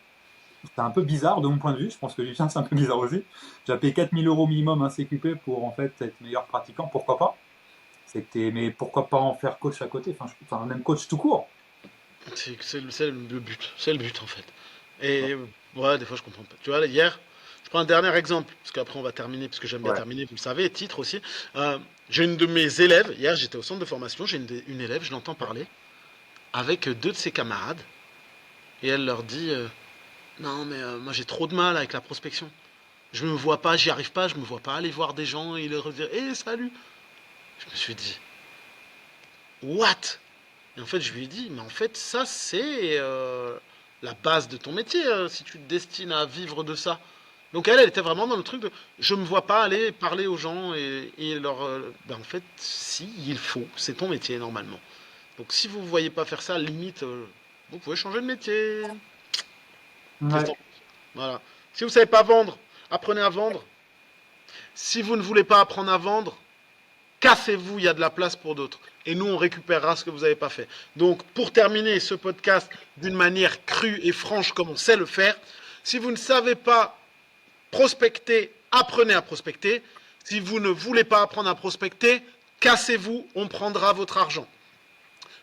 bizarre de mon point de vue. Je pense que du tien, c'est un peu bizarre aussi. J'ai payé 4 000 € minimum un CQP pour en fait être meilleur pratiquant, pourquoi pas? Mais pourquoi pas en faire coach à côté, enfin même coach tout court. C'est le but. C'est le but, en fait. Et ouais, des fois, je comprends pas. Tu vois, là, hier, je prends un dernier exemple, parce qu'après, on va terminer, parce que j'aime bien Ouais. terminer, vous le savez, titre aussi. J'ai une de mes élèves, hier, j'étais au centre de formation, j'ai une élève, je l'entends parler, avec deux de ses camarades, et elle leur dit non, mais moi, j'ai trop de mal avec la prospection. Je me vois pas, j'y arrive pas, je me vois pas aller voir des gens et leur dire hé, salut. Je me suis dit what? Et en fait, je lui ai dit, mais en fait, ça, c'est la base de ton métier si tu te destines à vivre de ça. Donc elle était vraiment dans le truc de je me vois pas aller parler aux gens et leur ben en fait si il faut, c'est ton métier normalement. Donc si vous ne voyez pas faire ça, limite vous pouvez changer de métier. Qu'est-ce que Ouais. t'en penses? Voilà. Si vous savez pas vendre, apprenez à vendre. Si vous ne voulez pas apprendre à vendre, cassez-vous, il y a de la place pour d'autres. Et nous, on récupérera ce que vous n'avez pas fait. Donc, pour terminer ce podcast d'une manière crue et franche comme on sait le faire, si vous ne savez pas prospecter, apprenez à prospecter. Si vous ne voulez pas apprendre à prospecter, cassez-vous, on prendra votre argent.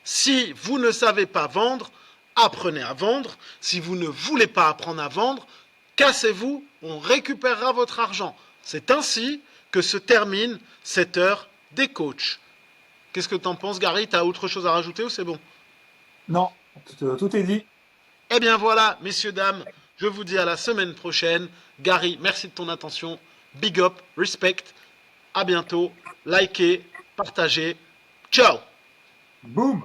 Si vous ne savez pas vendre, apprenez à vendre. Si vous ne voulez pas apprendre à vendre, cassez-vous, on récupérera votre argent. C'est ainsi que se termine cette heure des coachs. Qu'est-ce que t'en penses, Gary? T'as autre chose à rajouter ou c'est bon? Non, tout est dit. Eh bien voilà, messieurs, dames, je vous dis à la semaine prochaine. Gary, merci de ton attention. Big up, respect. À bientôt. Likez, partagez. Ciao! Boum!